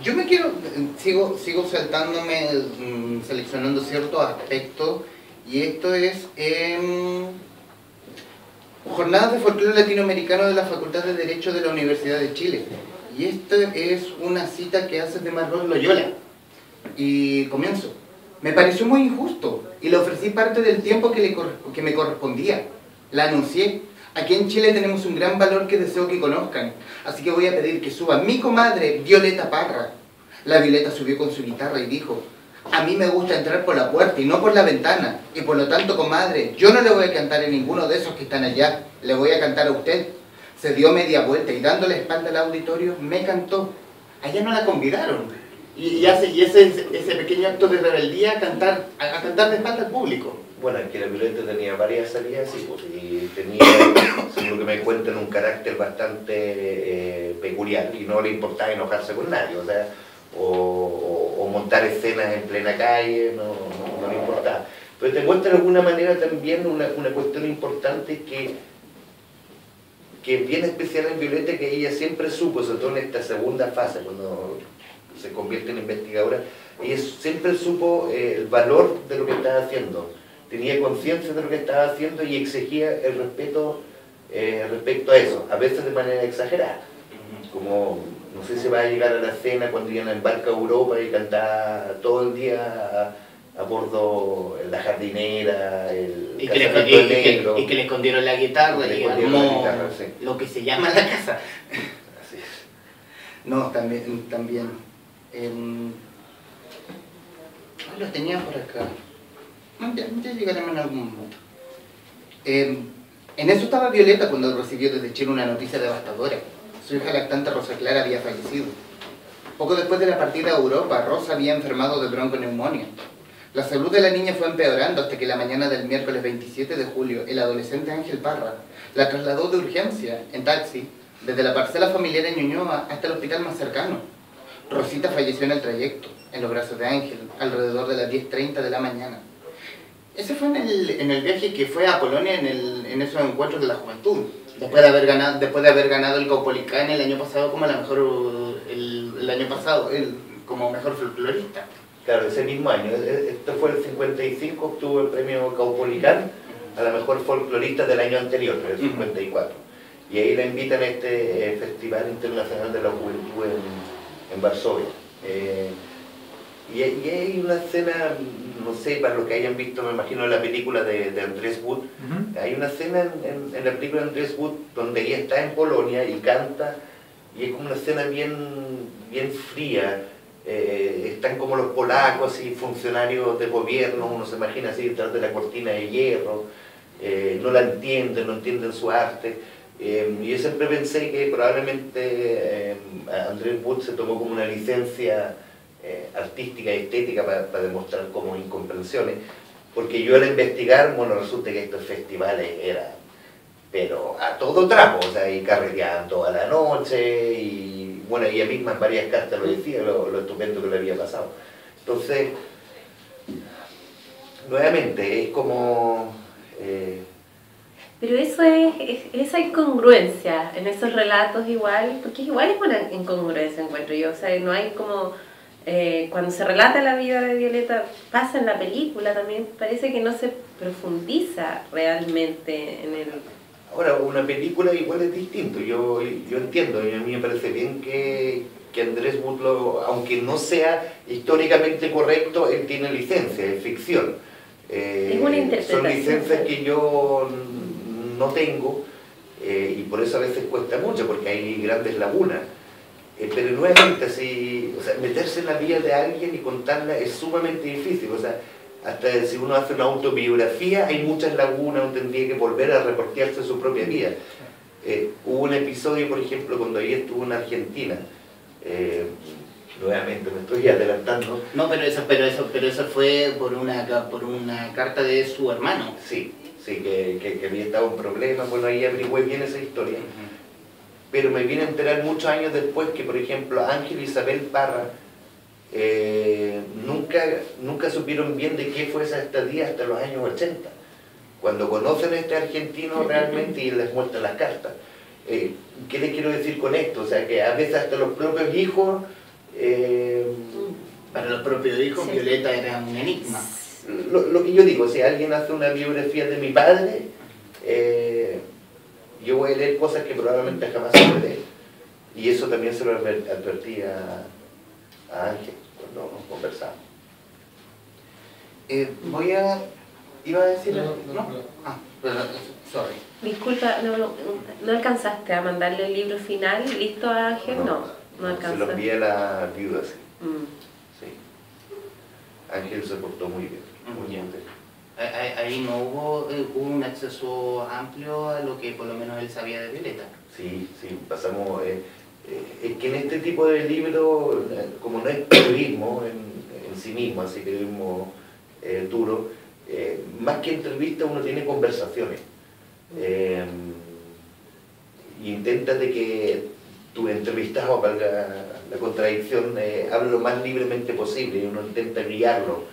Yo me quiero, sigo saltándome, seleccionando ciertos aspectos, y esto es Jornadas de Folclore Latinoamericano de la Facultad de Derecho de la Universidad de Chile. Y esto es una cita que hace de Margot Loyola. Y comienzo. Me pareció muy injusto y le ofrecí parte del tiempo que me correspondía. La anuncié. Aquí en Chile tenemos un gran valor que deseo que conozcan, así que voy a pedir que suba mi comadre Violeta Parra. La Violeta subió con su guitarra y dijo: a mí me gusta entrar por la puerta y no por la ventana, y por lo tanto, comadre, yo no le voy a cantar a ninguno de esos que están allá, le voy a cantar a usted. Se dio media vuelta y dando la espalda al auditorio, me cantó. Allá no la convidaron. Y ese pequeño acto de rebeldía a cantar de espalda al público. Bueno, es que la Violeta tenía varias salidas, sí, pues, y tenía, según lo que me cuentan, un carácter bastante peculiar, y no le importaba enojarse con nadie, o sea, o montar escenas en plena calle, no le importaba. Pero te muestra de alguna manera también una cuestión importante que es bien especial en Violeta, que ella siempre supo, sobre todo en esta segunda fase, cuando se convierte en investigadora, ella siempre supo el valor de lo que estaba haciendo. Tenía conciencia de lo que estaba haciendo y exigía el respeto respecto a eso, a veces de manera exagerada. Como, no sé si va a llegar a la cena cuando iban en barca a Europa y cantaba todo el día a bordo la jardinera, y que le escondieron la guitarra y armó sí, lo que se llama la casa. Así es. No, también. Lo tenía por acá. Ya llegaremos en algún momento. En eso estaba Violeta cuando recibió desde Chile una noticia devastadora. Su hija lactante Rosa Clara había fallecido. Poco después de la partida a Europa, Rosa había enfermado de bronconeumonía. La salud de la niña fue empeorando hasta que la mañana del miércoles 27 de julio, el adolescente Ángel Parra la trasladó de urgencia, en taxi, desde la parcela familiar en Ñuñoa hasta el hospital más cercano. Rosita falleció en el trayecto, en los brazos de Ángel, alrededor de las 10:30 de la mañana. Ese fue en el viaje que fue a Polonia en esos encuentros de la juventud, después de haber ganado el Caupolicán el año pasado como como mejor folclorista. Claro, ese mismo año, esto fue el 55, obtuvo el premio Caupolicán a la mejor folclorista del año anterior, el 54. Y ahí la invitan a este Festival Internacional de la Juventud en Varsovia. Y hay una escena, no sé, para los que hayan visto, me imagino, la película de Andrzej Wood, hay una escena en la película de Andrzej Wood donde ella está en Polonia y canta, y es como una escena bien fría. Están como los polacos, así, funcionarios de gobierno, uno se imagina así detrás de la cortina de hierro, no la entienden, no entienden su arte. Y yo siempre pensé que probablemente Andrzej Wood se tomó como una licencia artística y estética para demostrar como incomprensiones, porque yo al investigar, bueno, resulta que estos festivales eran, pero a todo trapo, o sea, y carreteaban toda la noche, y bueno, ella misma en varias cartas lo decía, lo estupendo que le había pasado. Entonces, nuevamente, es como... Pero eso es esa incongruencia en esos relatos igual, porque igual es una incongruencia, encuentro yo, o sea, no hay como... cuando se relata la vida de Violeta, pasa en la película también, parece que no se profundiza realmente en el... Ahora, una película igual es distinto, yo entiendo, y a mí me parece bien que Andrzej Wood, aunque no sea históricamente correcto, él tiene licencia, es ficción. Es una interpretación. Son licencias que yo no tengo, y por eso a veces cuesta mucho, porque hay grandes lagunas. Pero nuevamente, o sea, meterse en la vida de alguien y contarla es sumamente difícil. O sea, hasta si uno hace una autobiografía, hay muchas lagunas, uno tendría que volver a reportearse su propia vida. Hubo un episodio, por ejemplo, cuando ella estuvo en Argentina. Nuevamente, me estoy adelantando. No, pero eso fue por una carta de su hermano. Sí, que había estado en problemas. Bueno, ahí averigüé bien esa historia. Pero me vine a enterar muchos años después que, por ejemplo, Ángel Isabel Parra nunca supieron bien de qué fue esa estadía hasta los años 80, cuando conocen a este argentino realmente y les muestran las cartas. ¿Qué les quiero decir con esto? O sea, que a veces hasta los propios hijos... Para los propios hijos, Sí. Violeta era un enigma. Lo que yo digo, si alguien hace una biografía de mi padre, yo voy a leer cosas que probablemente jamás se de él. Y eso también se lo advertí a Ángel cuando nos conversamos. Iba a decir... No, ¿No? no. Ah, perdón, sorry. Disculpa, no alcanzaste a mandarle el libro final listo a Ángel, no Se lo alcanzaste. envié a la viuda, sí. Mm. Sí. Ángel se portó muy bien. Muy bien. Ahí no hubo un acceso amplio a lo que por lo menos él sabía de Violeta. Sí, pasamos... es que en este tipo de libros, como no es periodismo en sí mismo, así periodismo duro, más que entrevistas uno tiene conversaciones. Intenta de que tu entrevistado, valga la contradicción, hable lo más libremente posible y uno intenta guiarlo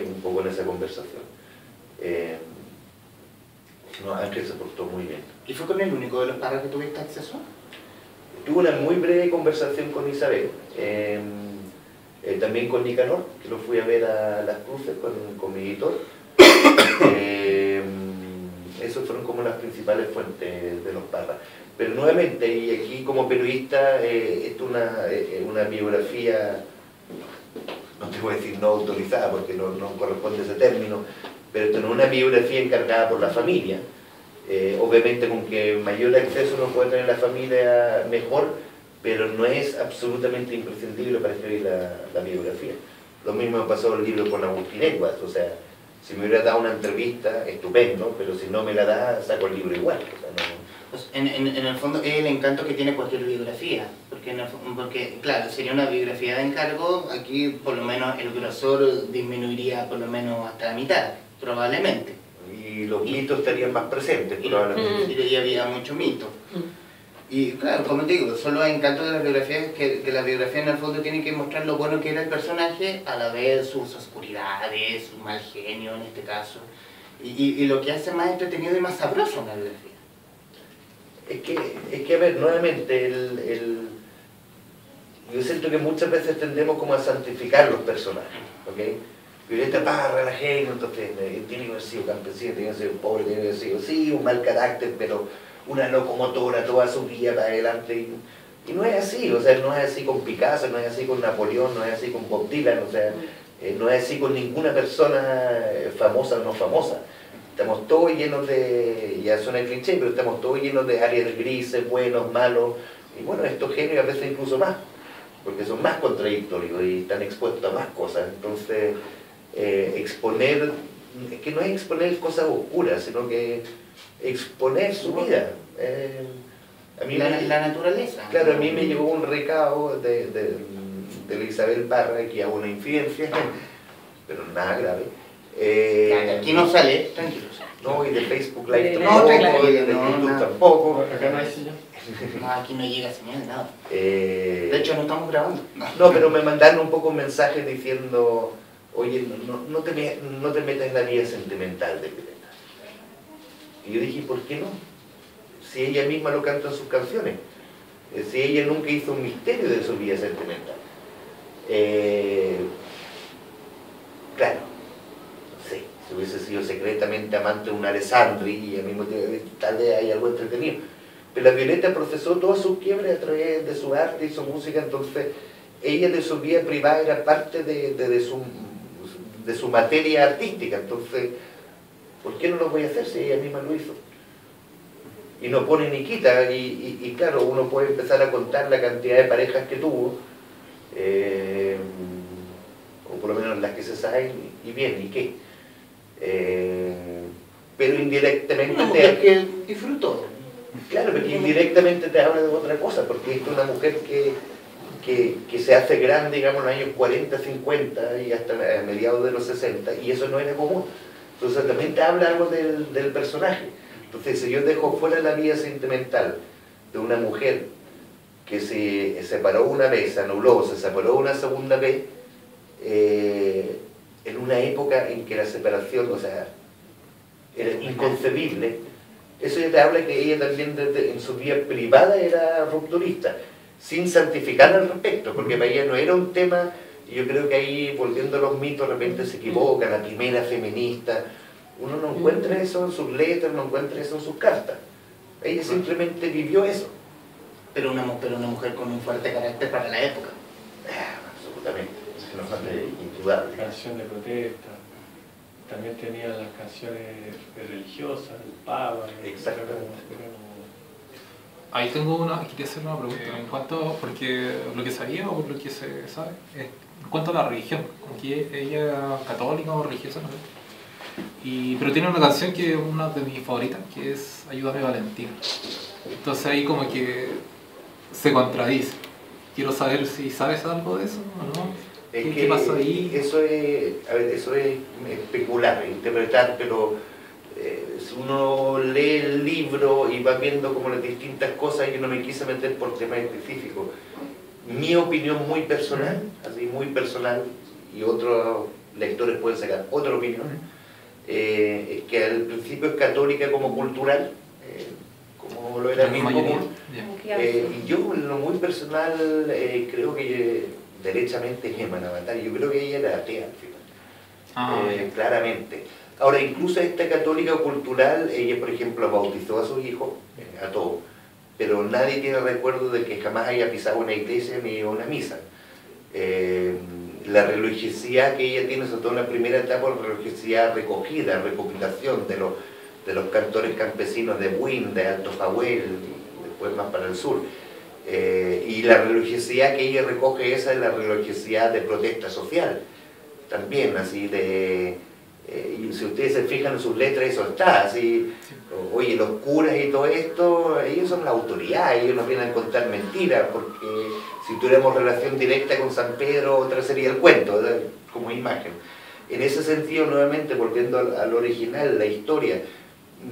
un poco en esa conversación. No, Ángel se portó muy bien. ¿Y fue con el único de los Parra que tuviste acceso? Tuve una muy breve conversación con Isabel, también con Nicanor, que lo fui a ver a Las Cruces con mi editor. Esas fueron como las principales fuentes de los Parra. Pero nuevamente, y aquí como periodista, esto es una biografía, no te voy a decir no autorizada porque no corresponde a ese término, pero esto no es una biografía encargada por la familia. Obviamente con que mayor acceso uno puede tener la familia mejor, pero no es absolutamente imprescindible para escribir la biografía. Lo mismo me pasó el libro con Agustín Edwards, o sea, si me hubiera dado una entrevista, estupendo, pero si no me la da, saco el libro igual. O sea, no... Pues en el fondo es el encanto que tiene cualquier biografía, porque claro, sería una biografía de encargo, aquí por lo menos el grosor disminuiría por lo menos hasta la mitad, probablemente. Y los mitos estarían más presentes, probablemente. Y había mucho mito. Y claro, como te digo, solo el encanto de las biografías es que la biografía en el fondo tiene que mostrar lo bueno que era el personaje, a la vez sus oscuridades, su mal genio en este caso, y lo que hace más entretenido y más sabroso una biografía. Es que a ver, nuevamente, yo siento que muchas veces tendemos como a santificar los personajes, ¿ok? Violeta Parra, la genio, entonces tiene que haber sido campesino, tiene que haber sido pobre, tiene que haber sido, sí, un mal carácter, pero una locomotora toda su vida para adelante. Y no es así, o sea, no es así con Picasso, no es así con Napoleón, no es así con Bob Dylan, o sea, no es así con ninguna persona famosa o no famosa. Estamos todos llenos de, ya suena cliché, pero estamos todos llenos de áreas grises, buenos, malos, y bueno, estos genios a veces incluso más, porque son más contradictorios y están expuestos a más cosas. Entonces, exponer, es que no es exponer cosas oscuras, sino que exponer su vida. A mí La naturaleza. Claro, a mí me llegó un recado de la Isabel Parra, que hago una infidencia, pero nada grave. Aquí no sale, tranquilos. No, y de Facebook Live No, tampoco, tranquilo, y de no, YouTube no. tampoco. Acá no hay sillón. No, aquí no llega señal, nada. De De hecho, no estamos grabando. no, pero me mandaron un poco un mensaje diciendo, oye, no te metas en la vida sentimental de Violeta. Y yo dije, ¿por qué no? Si ella misma lo canta en sus canciones, si ella nunca hizo un misterio de su vida sentimental. Claro, sí, si hubiese sido secretamente amante de un Alessandri y al mismo tiempo tal vez hay algo entretenido. Pero la Violeta procesó toda su quiebre a través de su arte y su música, entonces ella de su vida privada era parte de su materia artística, entonces, ¿por qué no lo voy a hacer si ella misma lo hizo? Y no pone ni quita, y claro, uno puede empezar a contar la cantidad de parejas que tuvo, o por lo menos las que se saben, y bien, ¿y qué? Pero indirectamente Una mujer que disfrutó. Claro, porque indirectamente te habla de otra cosa, porque esta es una mujer que se hace grande, digamos, en los años 40, 50 y hasta mediados de los 60, y eso no era común. Entonces también te habla algo del personaje. Entonces, si yo dejo fuera la vida sentimental de una mujer que se separó una vez, se anuló, se separó una segunda vez, en una época en que la separación, o sea, era inconcebible. Eso ya te habla que ella también en su vida privada era rupturista, sin santificar al respecto, porque para ella no era un tema. Yo creo que ahí, volviendo a los mitos, de repente se equivoca, la primera feminista. Uno no encuentra eso en sus letras, no encuentra eso en sus cartas. Ella simplemente vivió eso. Pero una mujer con un fuerte carácter para la época. Absolutamente, eso no es indudable. Canción de protesta, también tenía las canciones religiosas, el Papa. Exactamente. Ahí quería hacer una pregunta, en cuanto, porque lo que sabía o lo que se sabe, en cuanto a la religión, como que ella era católica o religiosa, no sé. Pero tiene una canción que es una de mis favoritas, que es Ayúdame Valentina. Entonces ahí como que se contradice. Quiero saber si sabes algo de eso o no. ¿Qué pasó ahí? Eso es especular, interpretar, pero si uno lee el libro y va viendo como las distintas cosas, yo no me quise meter por temas específicos. Mi opinión muy personal, así muy personal, y otros lectores pueden sacar otra opinión, es que al principio es católica como cultural, como lo era bien común. Y yo en lo muy personal creo que derechamente es Emma Navatari, yo creo que ella era atea al final, claramente. Ahora, incluso esta católica cultural, ella por ejemplo bautizó a sus hijos, a todos, pero nadie tiene recuerdo de que jamás haya pisado una iglesia ni una misa. La religiosidad que ella tiene, sobre todo en la primera etapa, la religiosidad recogida, recopilación de los cantores campesinos de Buin, de Alto Jahuel, después más para el sur. Y la religiosidad que ella recoge, esa es la religiosidad de protesta social, también, así de... y si ustedes se fijan en sus letras, eso está, así, oye, los curas y todo esto, ellos son la autoridad, ellos nos vienen a contar mentiras, porque si tuviéramos relación directa con San Pedro, otra sería el cuento, ¿verdad? Como imagen. En ese sentido, nuevamente, volviendo al original, la historia,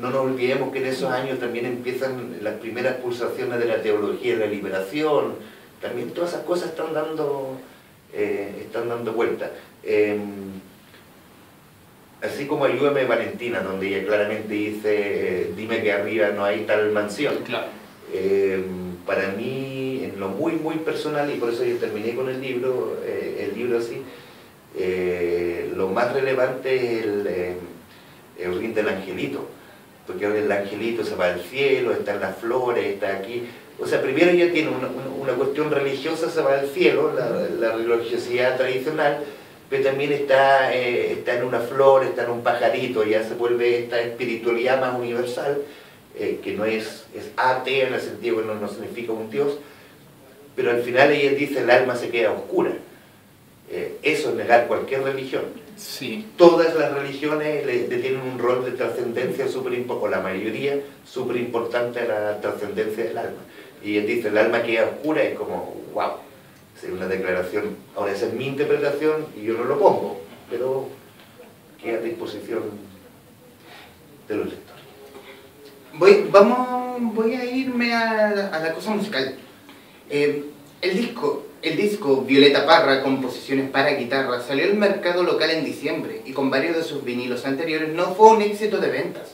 no nos olvidemos que en esos años también empiezan las primeras pulsaciones de la teología de la liberación, también todas esas cosas están dando vuelta. Así como Ayúdame Valentina, donde ella claramente dice, dime que arriba no hay tal mansión. Claro. Para mí, en lo muy, muy personal, y por eso yo terminé con el libro así, lo más relevante es el ring del angelito, porque ahora el angelito se va al cielo, está en las flores, está aquí. O sea, primero ya tiene una cuestión religiosa, se va al cielo, la religiosidad tradicional, pero también está en una flor, está en un pajarito, ya se vuelve esta espiritualidad más universal, que no es atea en el sentido que no significa un Dios, pero al final ella dice el alma se queda oscura. Eso es negar cualquier religión. Sí. Todas las religiones le tienen un rol de trascendencia súper importante, o la mayoría súper importante a la trascendencia del alma. Y él dice el alma queda oscura, es como, wow. Es una declaración, ahora esa es mi interpretación y yo no lo pongo, pero queda a disposición de los lectores. Voy a irme a la cosa musical. El disco Violeta Parra, Composiciones para Guitarra, salió al mercado local en diciembre y con varios de sus vinilos anteriores no fue un éxito de ventas.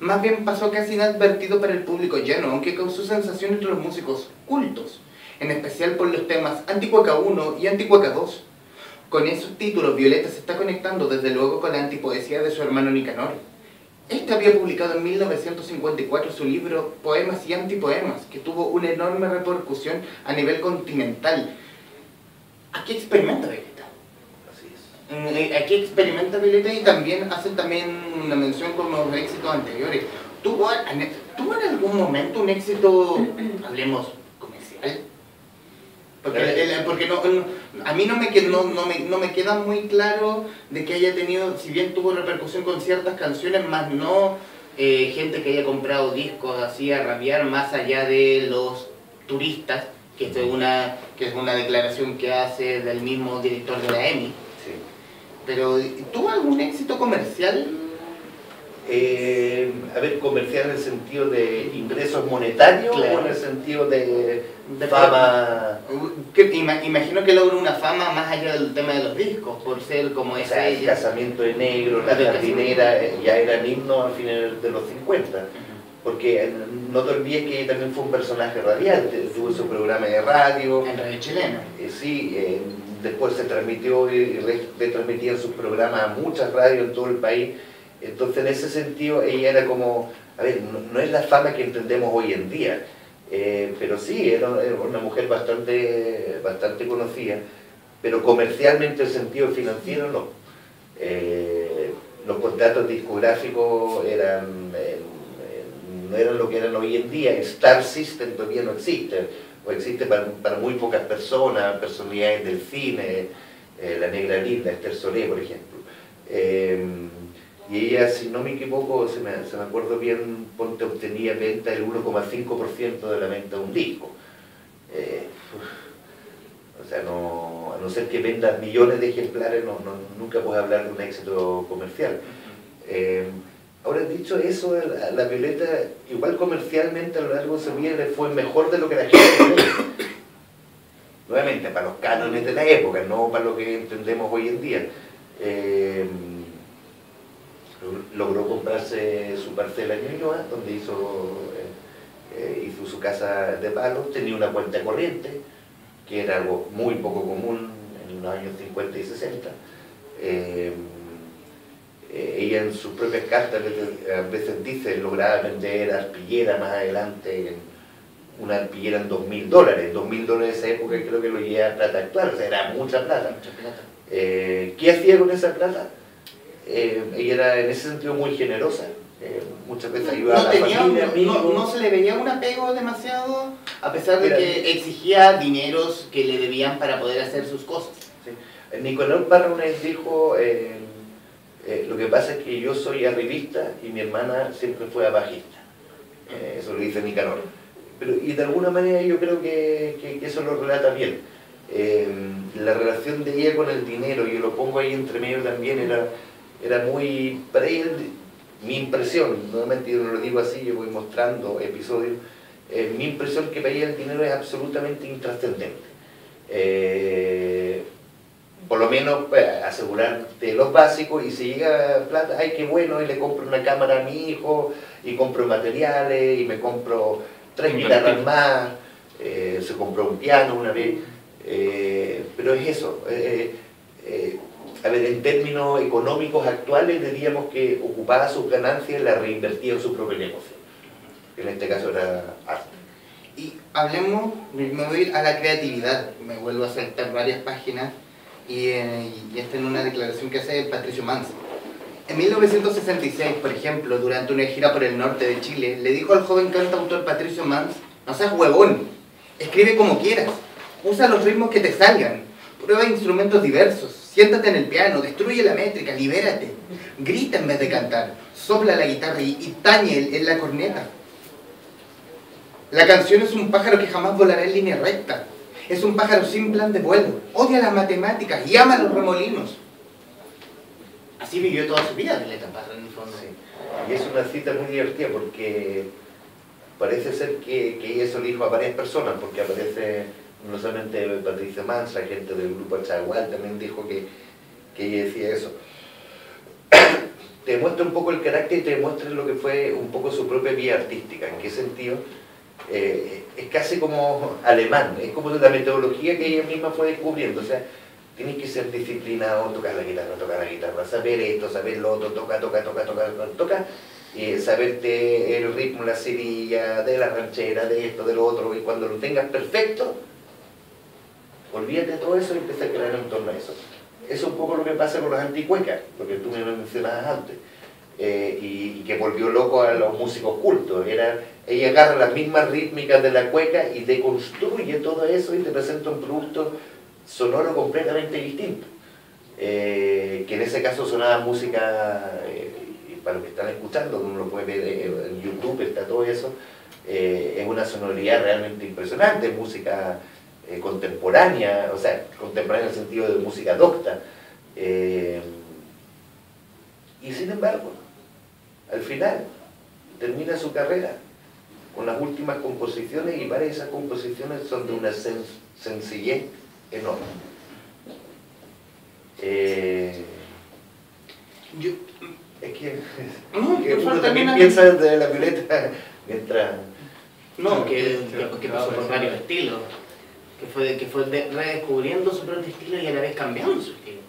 Más bien pasó casi inadvertido para el público llano, aunque causó sensación entre los músicos cultos, en especial por los temas Anticueca 1 y Anticueca 2. Con esos títulos, Violeta se está conectando desde luego con la antipoesía de su hermano Nicanor. Este había publicado en 1954 su libro Poemas y Antipoemas, que tuvo una enorme repercusión a nivel continental. Aquí experimenta Violeta. Así es. Aquí experimenta Violeta y también hace una mención con los éxitos anteriores. ¿Tuvo en algún momento un éxito, hablemos, comercial? Porque a mí no me queda muy claro de que haya tenido, si bien tuvo repercusión con ciertas canciones, más no gente que haya comprado discos así a rabiar más allá de los turistas, que es una declaración que hace del mismo director de la EMI. Sí. Pero ¿tuvo algún éxito comercial? A ver, comercial en el sentido de ingresos monetarios, Claro. o en el sentido de fama. Imagino que logró una fama más allá del tema de los discos, por ser como O sea, el ese... casamiento de negro, la El jardinera, ya eran himnos a finales de los 50. Porque no te olvides que ella también fue un personaje radiante, tuvo su programa de radio. En radio chilena. Sí, después se transmitió y retransmitían sus programas a muchas radios en todo el país. Entonces, en ese sentido, ella era como, a ver, no es la fama que entendemos hoy en día, pero sí, era una mujer bastante conocida, pero comercialmente, en sentido financiero, no. Los contratos discográficos no eran lo que eran hoy en día. El Star System todavía no existe, o existe para muy pocas personas, personalidades del cine, la Negra Linda, Esther Solé, por ejemplo. Y ella, si no me equivoco, se me acuerdo bien, Ponte obtenía venta del 1,5% de la venta de un disco. O sea, a no ser que vendas millones de ejemplares, nunca puedes hablar de un éxito comercial. Ahora, dicho eso, la Violeta, igual comercialmente a lo largo de su vida, le fue mejor de lo que la gente cree. Nuevamente, para los cánones de la época, no para lo que entendemos hoy en día. Logró comprarse su parcela en Ñuñoa, donde hizo su casa de palos, tenía una cuenta corriente, que era algo muy poco común en los años 50 y 60. Ella en sus propias cartas a veces dice, lograba vender arpillera más adelante, una arpillera en $2.000. $2.000 de esa época creo que lo lleva a plata actual, o sea, era mucha plata. ¿Qué hacía con esa plata? Ella era en ese sentido muy generosa, muchas veces ayudaba a la familia, amigos. No se le veía un apego demasiado, a pesar de que exigía dineros que le debían para poder hacer sus cosas. Sí. Nicolás Parra una vez dijo, lo que pasa es que yo soy arribista y mi hermana siempre fue abajista. Eso lo dice Nicanor. Y de alguna manera yo creo que eso lo relata bien. La relación de ella con el dinero, yo lo pongo ahí entre medio también, era muy, para ella, mi impresión, nuevamente yo no lo digo así, yo voy mostrando episodios, mi impresión es que para ella el dinero es absolutamente intrascendente. Por lo menos asegurarte los básicos, y si llega plata, ay qué bueno, y le compro una cámara a mi hijo, y compro materiales, y me compro 3 guitarras más, se compró un piano una vez, pero es eso. A ver, en términos económicos actuales diríamos que ocupaba sus ganancias y las reinvertía en su propio negocio, que en este caso era arte. Y hablemos, me voy a ir a la creatividad, me vuelvo a saltar varias páginas, y esta en una declaración que hace Patricio Mans. En 1966, por ejemplo, durante una gira por el norte de Chile, le dijo al joven cantautor Patricio Mans: no seas huevón, escribe como quieras, usa los ritmos que te salgan, prueba instrumentos diversos, siéntate en el piano, destruye la métrica, libérate, grita en vez de cantar, sopla la guitarra y tañe en la corneta. La canción es un pájaro que jamás volará en línea recta, es un pájaro sin plan de vuelo, odia las matemáticas y ama los remolinos. Así vivió toda su vida Violeta Parra, en el fondo. Sí. Y es una cita muy divertida porque parece ser que ella se lo dijo a varias personas, porque aparece no solamente Patricia Mans, la gente del grupo Chagual también dijo que ella decía eso. Te demuestra un poco el carácter y te demuestra lo que fue un poco su propia vida artística. ¿En qué sentido? Es casi como alemán, es como la metodología que ella misma fue descubriendo. O sea, tienes que ser disciplinado, tocar la guitarra, saber esto, saber lo otro, toca, y saberte el ritmo, la cerilla, de la ranchera, de esto, de lo otro, y cuando lo tengas perfecto, olvídate de todo eso y empieza a crear en torno a eso. Eso es un poco lo que pasa con los anticuecas, lo que tú me mencionabas antes, y que volvió loco a los músicos cultos. Ella agarra las mismas rítmicas de la cueca y deconstruye todo eso y te presenta un producto sonoro completamente distinto, que en ese caso sonaba música, para los que están escuchando, uno lo puede ver en YouTube, está todo eso, es una sonoridad realmente impresionante, música contemporánea, o sea, contemporánea en el sentido de música docta, y sin embargo, al final termina su carrera con las últimas composiciones, y varias de esas composiciones son de una sencillez enorme. Es que uno también piensa desde la Violeta mientras... No, que pasó por varios estilos, que fue redescubriendo su propio estilo y a la vez cambiando su estilo.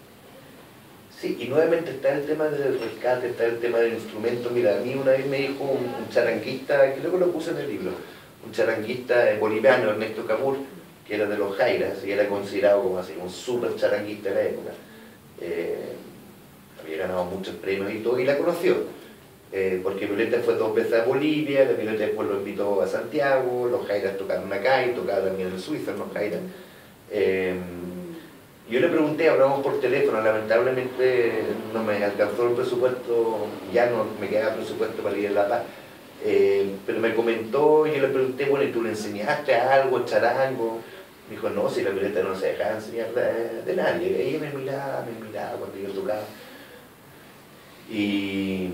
Sí, y nuevamente está el tema del rescate, está el tema del instrumento. Mira, a mí una vez me dijo un charanguista, creo que lo puse en el libro, un charanguista boliviano, Ernesto Camur, que era de los Jairas, y era considerado como así, un súper charanguista de la época. Había ganado muchos premios y todo, y la conoció. Porque Violeta fue 2 veces a Bolivia, la Violeta después lo invitó a Santiago, los Jairas tocaron acá y tocaba también en Suiza, los Jairas. Yo le pregunté, hablamos por teléfono, lamentablemente no me alcanzó el presupuesto, ya no me quedaba presupuesto para ir a La Paz, pero me comentó, yo le pregunté, bueno, ¿y tú le enseñaste algo, charango? Me dijo, no, si la Violeta no se dejaba enseñar de nadie, ella me miraba cuando yo tocaba. Y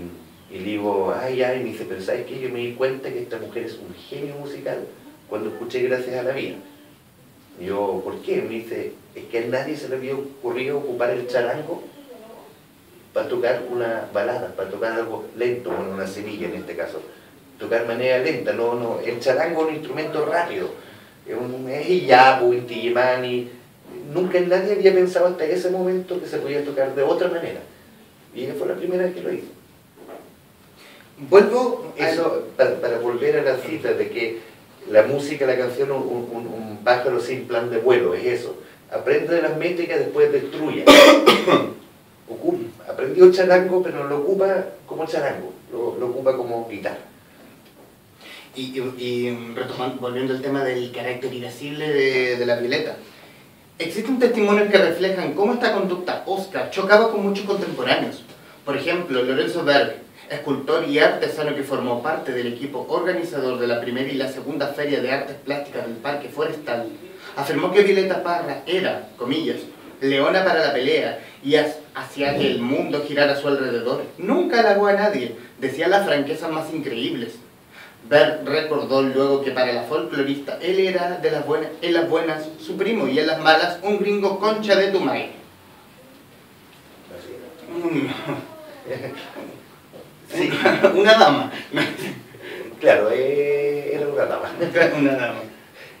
le digo, ay, me dice, pero ¿sabes qué? Yo me di cuenta que esta mujer es un genio musical cuando escuché Gracias a la Vida. Y yo, ¿por qué? Me dice, es que a nadie se le había ocurrido ocupar el charango para tocar una balada, para tocar algo lento, con una semilla en este caso. Tocar de manera lenta, no, el charango es un instrumento rápido. Es iyapu, inti illimani. Nunca nadie había pensado hasta ese momento que se podía tocar de otra manera. Y ella fue la primera vez que lo hizo. Vuelvo a eso, para volver a la cita de que la música, la canción, un pájaro sin plan de vuelo, es eso. Aprende de las métricas, después destruye. Aprendió charango, pero lo ocupa como charango, lo ocupa como guitarra. Y retomando, volviendo al tema del carácter irascible de la Violeta, existen testimonios que reflejan cómo esta conducta osca chocaba con muchos contemporáneos. Por ejemplo, Lorenzo Berg, escultor y artesano que formó parte del equipo organizador de la primera y la segunda Feria de Artes Plásticas del Parque Forestal, afirmó que Violeta Parra era, comillas, leona para la pelea y hacía que el mundo girara a su alrededor. Nunca halagó a nadie, decía las franquezas más increíbles. Berg recordó luego que para la folclorista él era de las buenas, en las buenas su primo y en las malas un gringo concha de tu madre. Sí. Una dama. Claro, era una dama. Una dama.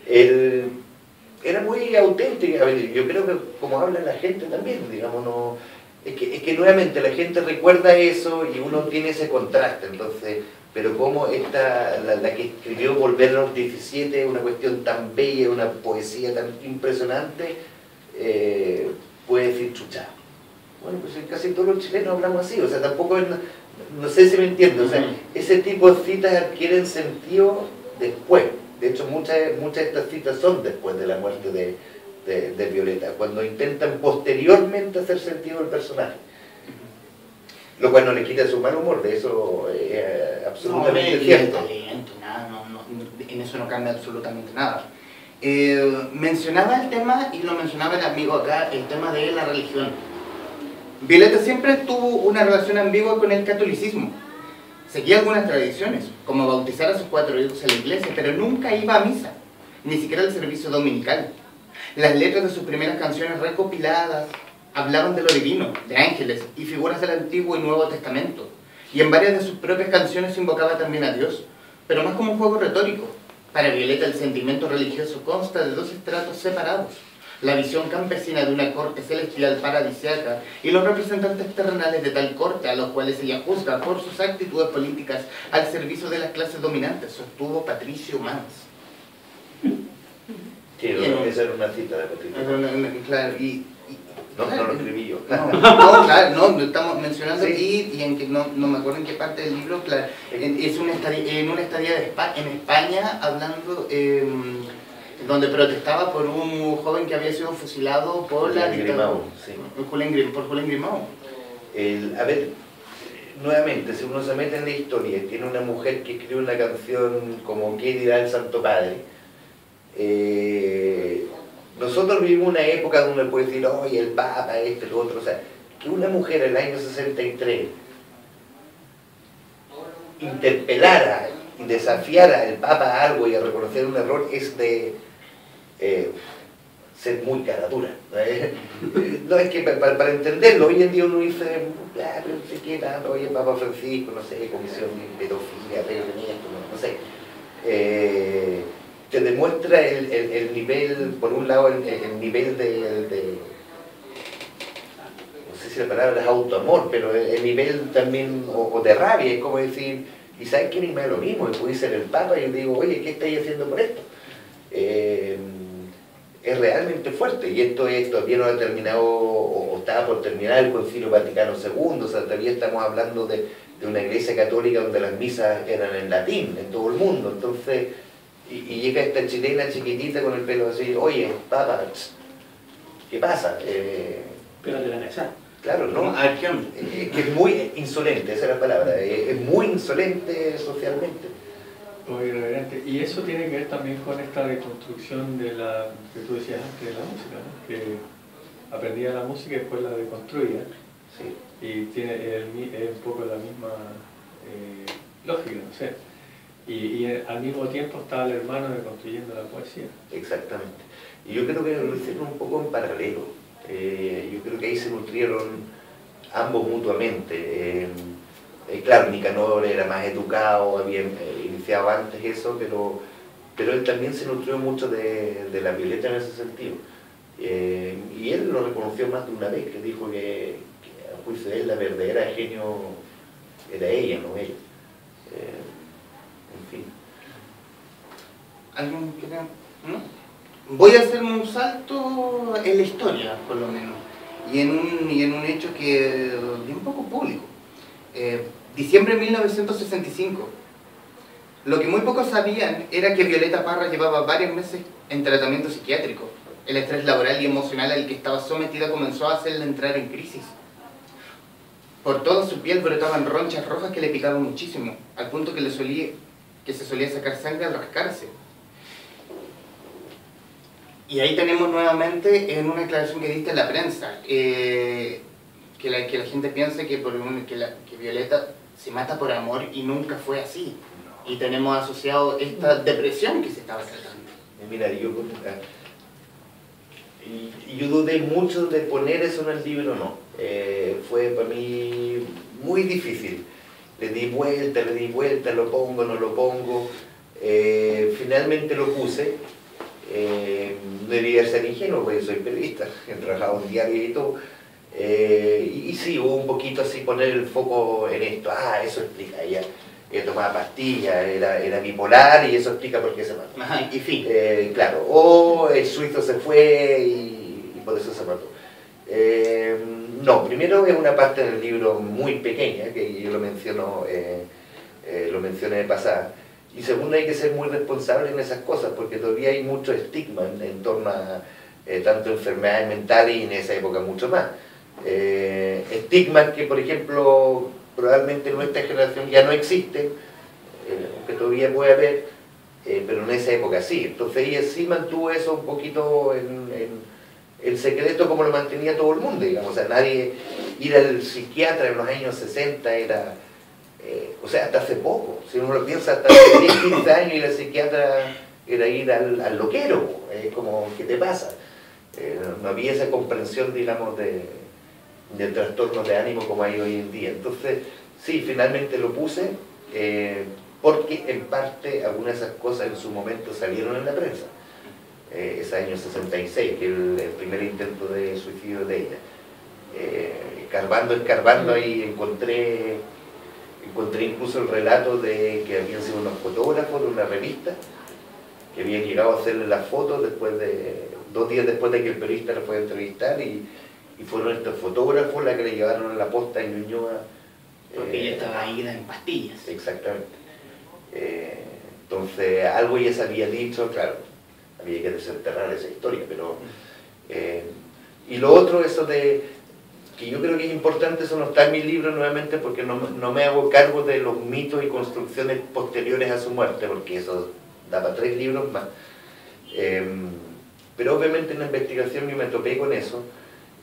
Era muy auténtica. Yo creo que como habla la gente también, digamos, no, es que nuevamente la gente recuerda eso y uno tiene ese contraste, entonces, pero como la que escribió Volver a los 17, una cuestión tan bella, una poesía tan impresionante, puede decir chucha. Bueno, pues casi todos los chilenos hablamos así, o sea, tampoco es... No sé si me entiendo, o sea, ese tipo de citas adquieren sentido después. De hecho, muchas de estas citas son después de la muerte de Violeta, cuando intentan posteriormente hacer sentido el personaje. Lo cual no le quita su mal humor, de eso es absolutamente cierto. En eso no cambia absolutamente nada. Mencionaba el tema, y lo mencionaba el amigo acá, el tema de la religión. Violeta siempre tuvo una relación ambigua con el catolicismo. Seguía algunas tradiciones, como bautizar a sus 4 hijos en la iglesia, pero nunca iba a misa, ni siquiera al servicio dominical. Las letras de sus primeras canciones recopiladas hablaban de lo divino, de ángeles y figuras del Antiguo y Nuevo Testamento. Y en varias de sus propias canciones invocaba también a Dios, pero más como un juego retórico. Para Violeta el sentimiento religioso consta de 2 estratos separados: la visión campesina de una corte celestial paradisiaca y los representantes terrenales de tal corte a los cuales ella juzga por sus actitudes políticas al servicio de las clases dominantes, sostuvo Patricio Mans. Sí, esa era una cita de Patricio. Claro, no lo escribí yo. No, claro, no, lo estamos mencionando aquí, y en que no me acuerdo en qué parte del libro, claro, es una estadía en España, hablando... donde protestaba por un joven que había sido fusilado por la dictadura. Sí. Por Julián Grimao. A ver, nuevamente, si uno se mete en la historia, tiene una mujer que escribe una canción como ¿Qué dirá el Santo Padre? Nosotros vivimos una época donde puede decir, oye, el Papa, lo otro, o sea, que una mujer en el año 63 interpelara y desafiara al Papa a algo y a reconocer un error es de ser muy cara dura. No, es que para entenderlo, hoy en día uno dice, pero no sé qué tanto, oye, Papa Francisco, no sé, comisión de pedofilia, no sé. Te demuestra el nivel, por un lado, el nivel de no sé si la palabra es autoamor, pero el nivel también, o de rabia, es como decir, y sabes que ni me da lo mismo, y puede ser el Papa, y yo digo, oye, ¿qué estáis haciendo por esto? Es realmente fuerte, y esto todavía no ha terminado, o estaba por terminar el Concilio Vaticano II, o sea, todavía estamos hablando de una iglesia católica donde las misas eran en latín, en todo el mundo, entonces, y llega esta chilena chiquitita con el pelo así, oye, Papa, ¿qué pasa? Pero de la mesa. Claro, ¿no? Es que es muy insolente, esa es la palabra, es muy insolente socialmente. Muy irreverente. Y eso tiene que ver también con esta deconstrucción de la que tú decías antes de la música, ¿no? Que aprendía la música y después la deconstruía. Sí. Y tiene es un poco la misma lógica, no sé. Y al mismo tiempo estaba el hermano deconstruyendo la poesía. Exactamente. Y yo creo que lo hicieron un poco en paralelo. Yo creo que ahí se nutrieron ambos mutuamente. Claro, Nicanor era más educado, había iniciado antes eso, pero él también se nutrió mucho de la Violeta en ese sentido. Y él lo reconoció más de una vez, que dijo que a juicio de él la verdadera genio era ella, no él. En fin. ¿Alguien quiere? ¿No? Voy a hacer un salto en la historia, por lo menos, y en un hecho que es un poco público. Diciembre de 1965. Lo que muy pocos sabían era que Violeta Parra llevaba varios meses en tratamiento psiquiátrico. El estrés laboral y emocional al que estaba sometida comenzó a hacerla entrar en crisis. Por toda su piel brotaban ronchas rojas que le picaban muchísimo, al punto que se solía sacar sangre al rascarse. Y ahí tenemos nuevamente en una declaración que diste en la prensa, que la gente piense que Violeta se mata por amor y nunca fue así. Y tenemos asociado esta depresión que se estaba tratando. Mira, yo dudé mucho de poner eso en el libro, no. Fue para mí muy difícil. Le di vuelta, lo pongo, no lo pongo. Finalmente lo puse. No debería ser ingenuo, porque soy periodista, he trabajado en diario y todo. Y sí, hubo un poquito así poner el foco en esto. Eso explica, ella tomaba pastillas, era bipolar y eso explica por qué se mató. Ajá, y fin. Claro, o el suizo se fue y por eso se mató. No, primero es una parte del libro muy pequeña, que yo lo mencioné de pasada. Y segundo, hay que ser muy responsable en esas cosas, porque todavía hay mucho estigma en torno a tanto enfermedades mentales y en esa época mucho más. Estigmas que, por ejemplo, probablemente en nuestra generación ya no existen, aunque todavía puede haber, pero en esa época sí. Entonces ella sí mantuvo eso un poquito en secreto, como lo mantenía todo el mundo, digamos. O sea, nadie ir al psiquiatra en los años 60 era... o sea, hasta hace poco, si uno lo piensa, hasta hace 10, 15 años ir al psiquiatra era ir al loquero, como, ¿qué te pasa? No había esa comprensión, digamos, del trastorno de ánimo como hay hoy en día. Entonces, sí, finalmente lo puse, porque en parte algunas de esas cosas en su momento salieron en la prensa. Ese año 66, que es el primer intento de suicidio de ella. Escarbando ahí encontré incluso el relato de que habían sido unos fotógrafos de una revista que habían llegado a hacerle las fotos 2 días después de que el periodista la fue a entrevistar, y fueron estos fotógrafos los que le llevaron a la posta en Ñuñoa. Porque ella estaba ida en pastillas. Exactamente. Entonces, algo ya se había dicho, claro, había que desenterrar esa historia, pero... y lo otro, eso de... que yo creo que es importante, eso no está en mi libro nuevamente, porque no me hago cargo de los mitos y construcciones posteriores a su muerte, porque eso da para 3 libros más. Pero obviamente en la investigación yo me topé con eso,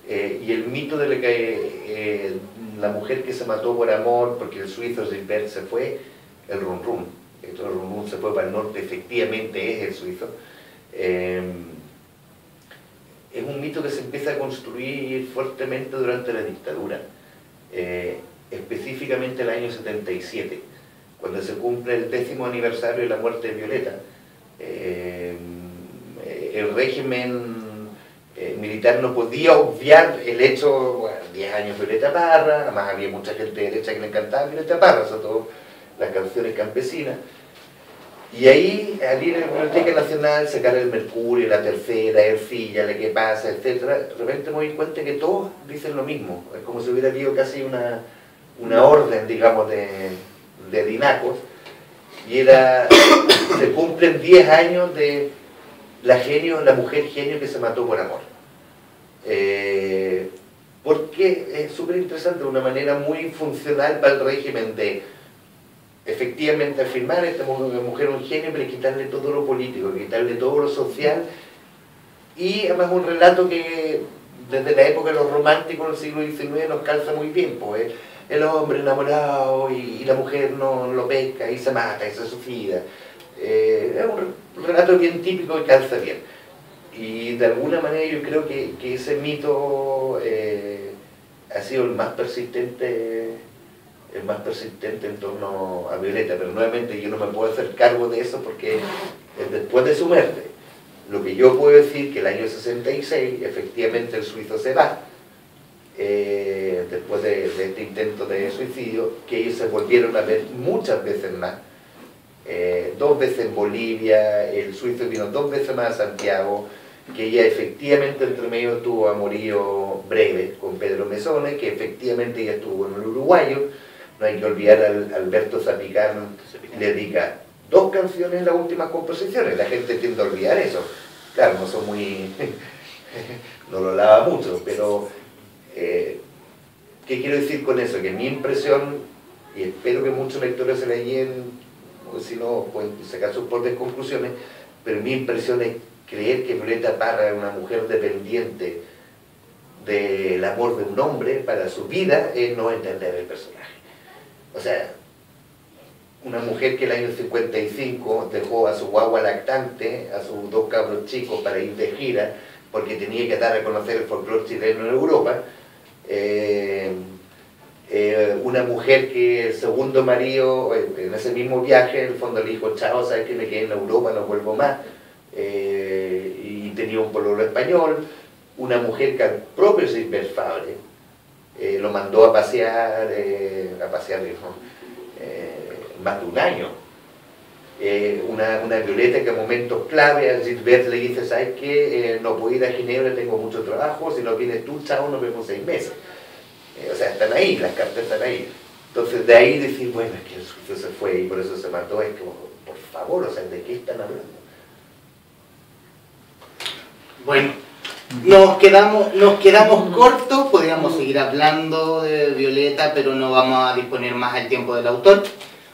y el mito de la mujer que se mató por amor porque el suizo Gilbert se fue, el Run Run. El Run Run se fue para el norte, efectivamente es el suizo. Es un mito que se empieza a construir fuertemente durante la dictadura, específicamente el año 77, cuando se cumple el 10º aniversario de la muerte de Violeta. El régimen militar no podía obviar el hecho, bueno, 10 años Violeta Parra, además había mucha gente de derecha que le encantaba Violeta Parra, sobre todo las canciones campesinas. Y ahí, al ir a la Biblioteca Nacional, sacar el Mercurio, la Tercera, Ercilla, la que pasa, etc., de repente me doy cuenta que todos dicen lo mismo. Es como si hubiera habido casi una orden, digamos, de dinacos. Y era, se cumplen 10 años de la mujer genio que se mató por amor. Porque es súper interesante, una manera muy funcional para el régimen de efectivamente afirmar a esta mujer un genio, pero quitarle todo lo político, quitarle todo lo social, y además un relato que desde la época de los románticos del siglo XIX nos calza muy bien, pues el hombre enamorado y la mujer no lo pesca y se mata y se suicida. Es un relato bien típico y calza bien. Y de alguna manera yo creo que ese mito ha sido el más persistente en torno a Violeta, pero nuevamente yo no me puedo hacer cargo de eso porque después de su muerte, lo que yo puedo decir que el año 66 efectivamente el suizo se va, después de este intento de suicidio, que ellos se volvieron a ver muchas veces más, 2 veces en Bolivia, el suizo vino 2 veces más a Santiago, que ella efectivamente entre medio tuvo amorío breve con Pedro Mesones, que efectivamente ella estuvo en el uruguayo. No hay que olvidar al Alberto Zapicano, le dedica 2 canciones en las últimas composiciones, la gente tiende a olvidar eso. Claro, no son muy... no lo lava mucho, pero... ¿qué quiero decir con eso? Que mi impresión, y espero que muchos lectores se la lleven, o si no, pueden sacar sus propias conclusiones, pero mi impresión es creer que Violeta Parra es una mujer dependiente del amor de un hombre para su vida, es no entender el personaje. O sea, una mujer que el año 55 dejó a su guagua lactante, a sus 2 cabros chicos para ir de gira, porque tenía que dar a conocer el folclore chileno en Europa. Una mujer que el segundo marido, en ese mismo viaje, en el fondo le dijo, chao, sabes que me quedé en Europa, no vuelvo más, y tenía un pololo español. Una mujer que al propio Silver Fabre lo mandó a pasear más de un año. Una Violeta que a momentos clave a Gilbert le dice, ¿sabes qué? No puedo ir a Ginebra, tengo mucho trabajo, si no vienes tú, chao, nos vemos 6 meses. O sea, están ahí, las cartas están ahí. Entonces de ahí decir, bueno, es que el suizo se fue y por eso se mató, es como, por favor, o sea, ¿de qué están hablando? Bueno, nos quedamos cortos, podríamos seguir hablando de Violeta, pero no vamos a disponer más del tiempo del autor.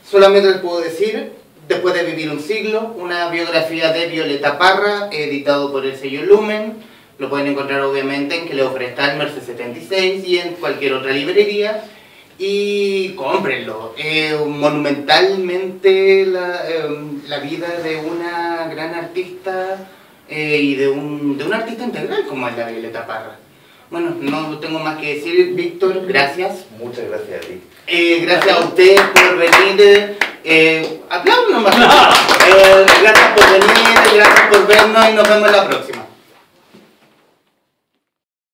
Solamente les puedo decir, Después de vivir un siglo, una biografía de Violeta Parra, editado por el sello Lumen. Lo pueden encontrar obviamente en que le ofrezca el Merced 76 y en cualquier otra librería. Y cómprenlo. Monumentalmente la vida de una gran artista y de un artista integral como es la Violeta Parra. Bueno, no tengo más que decir. Víctor, gracias. Muchas gracias a ti. Gracias a usted por venir. Aplausos nomás. Gracias por venir, gracias por vernos y nos vemos la próxima.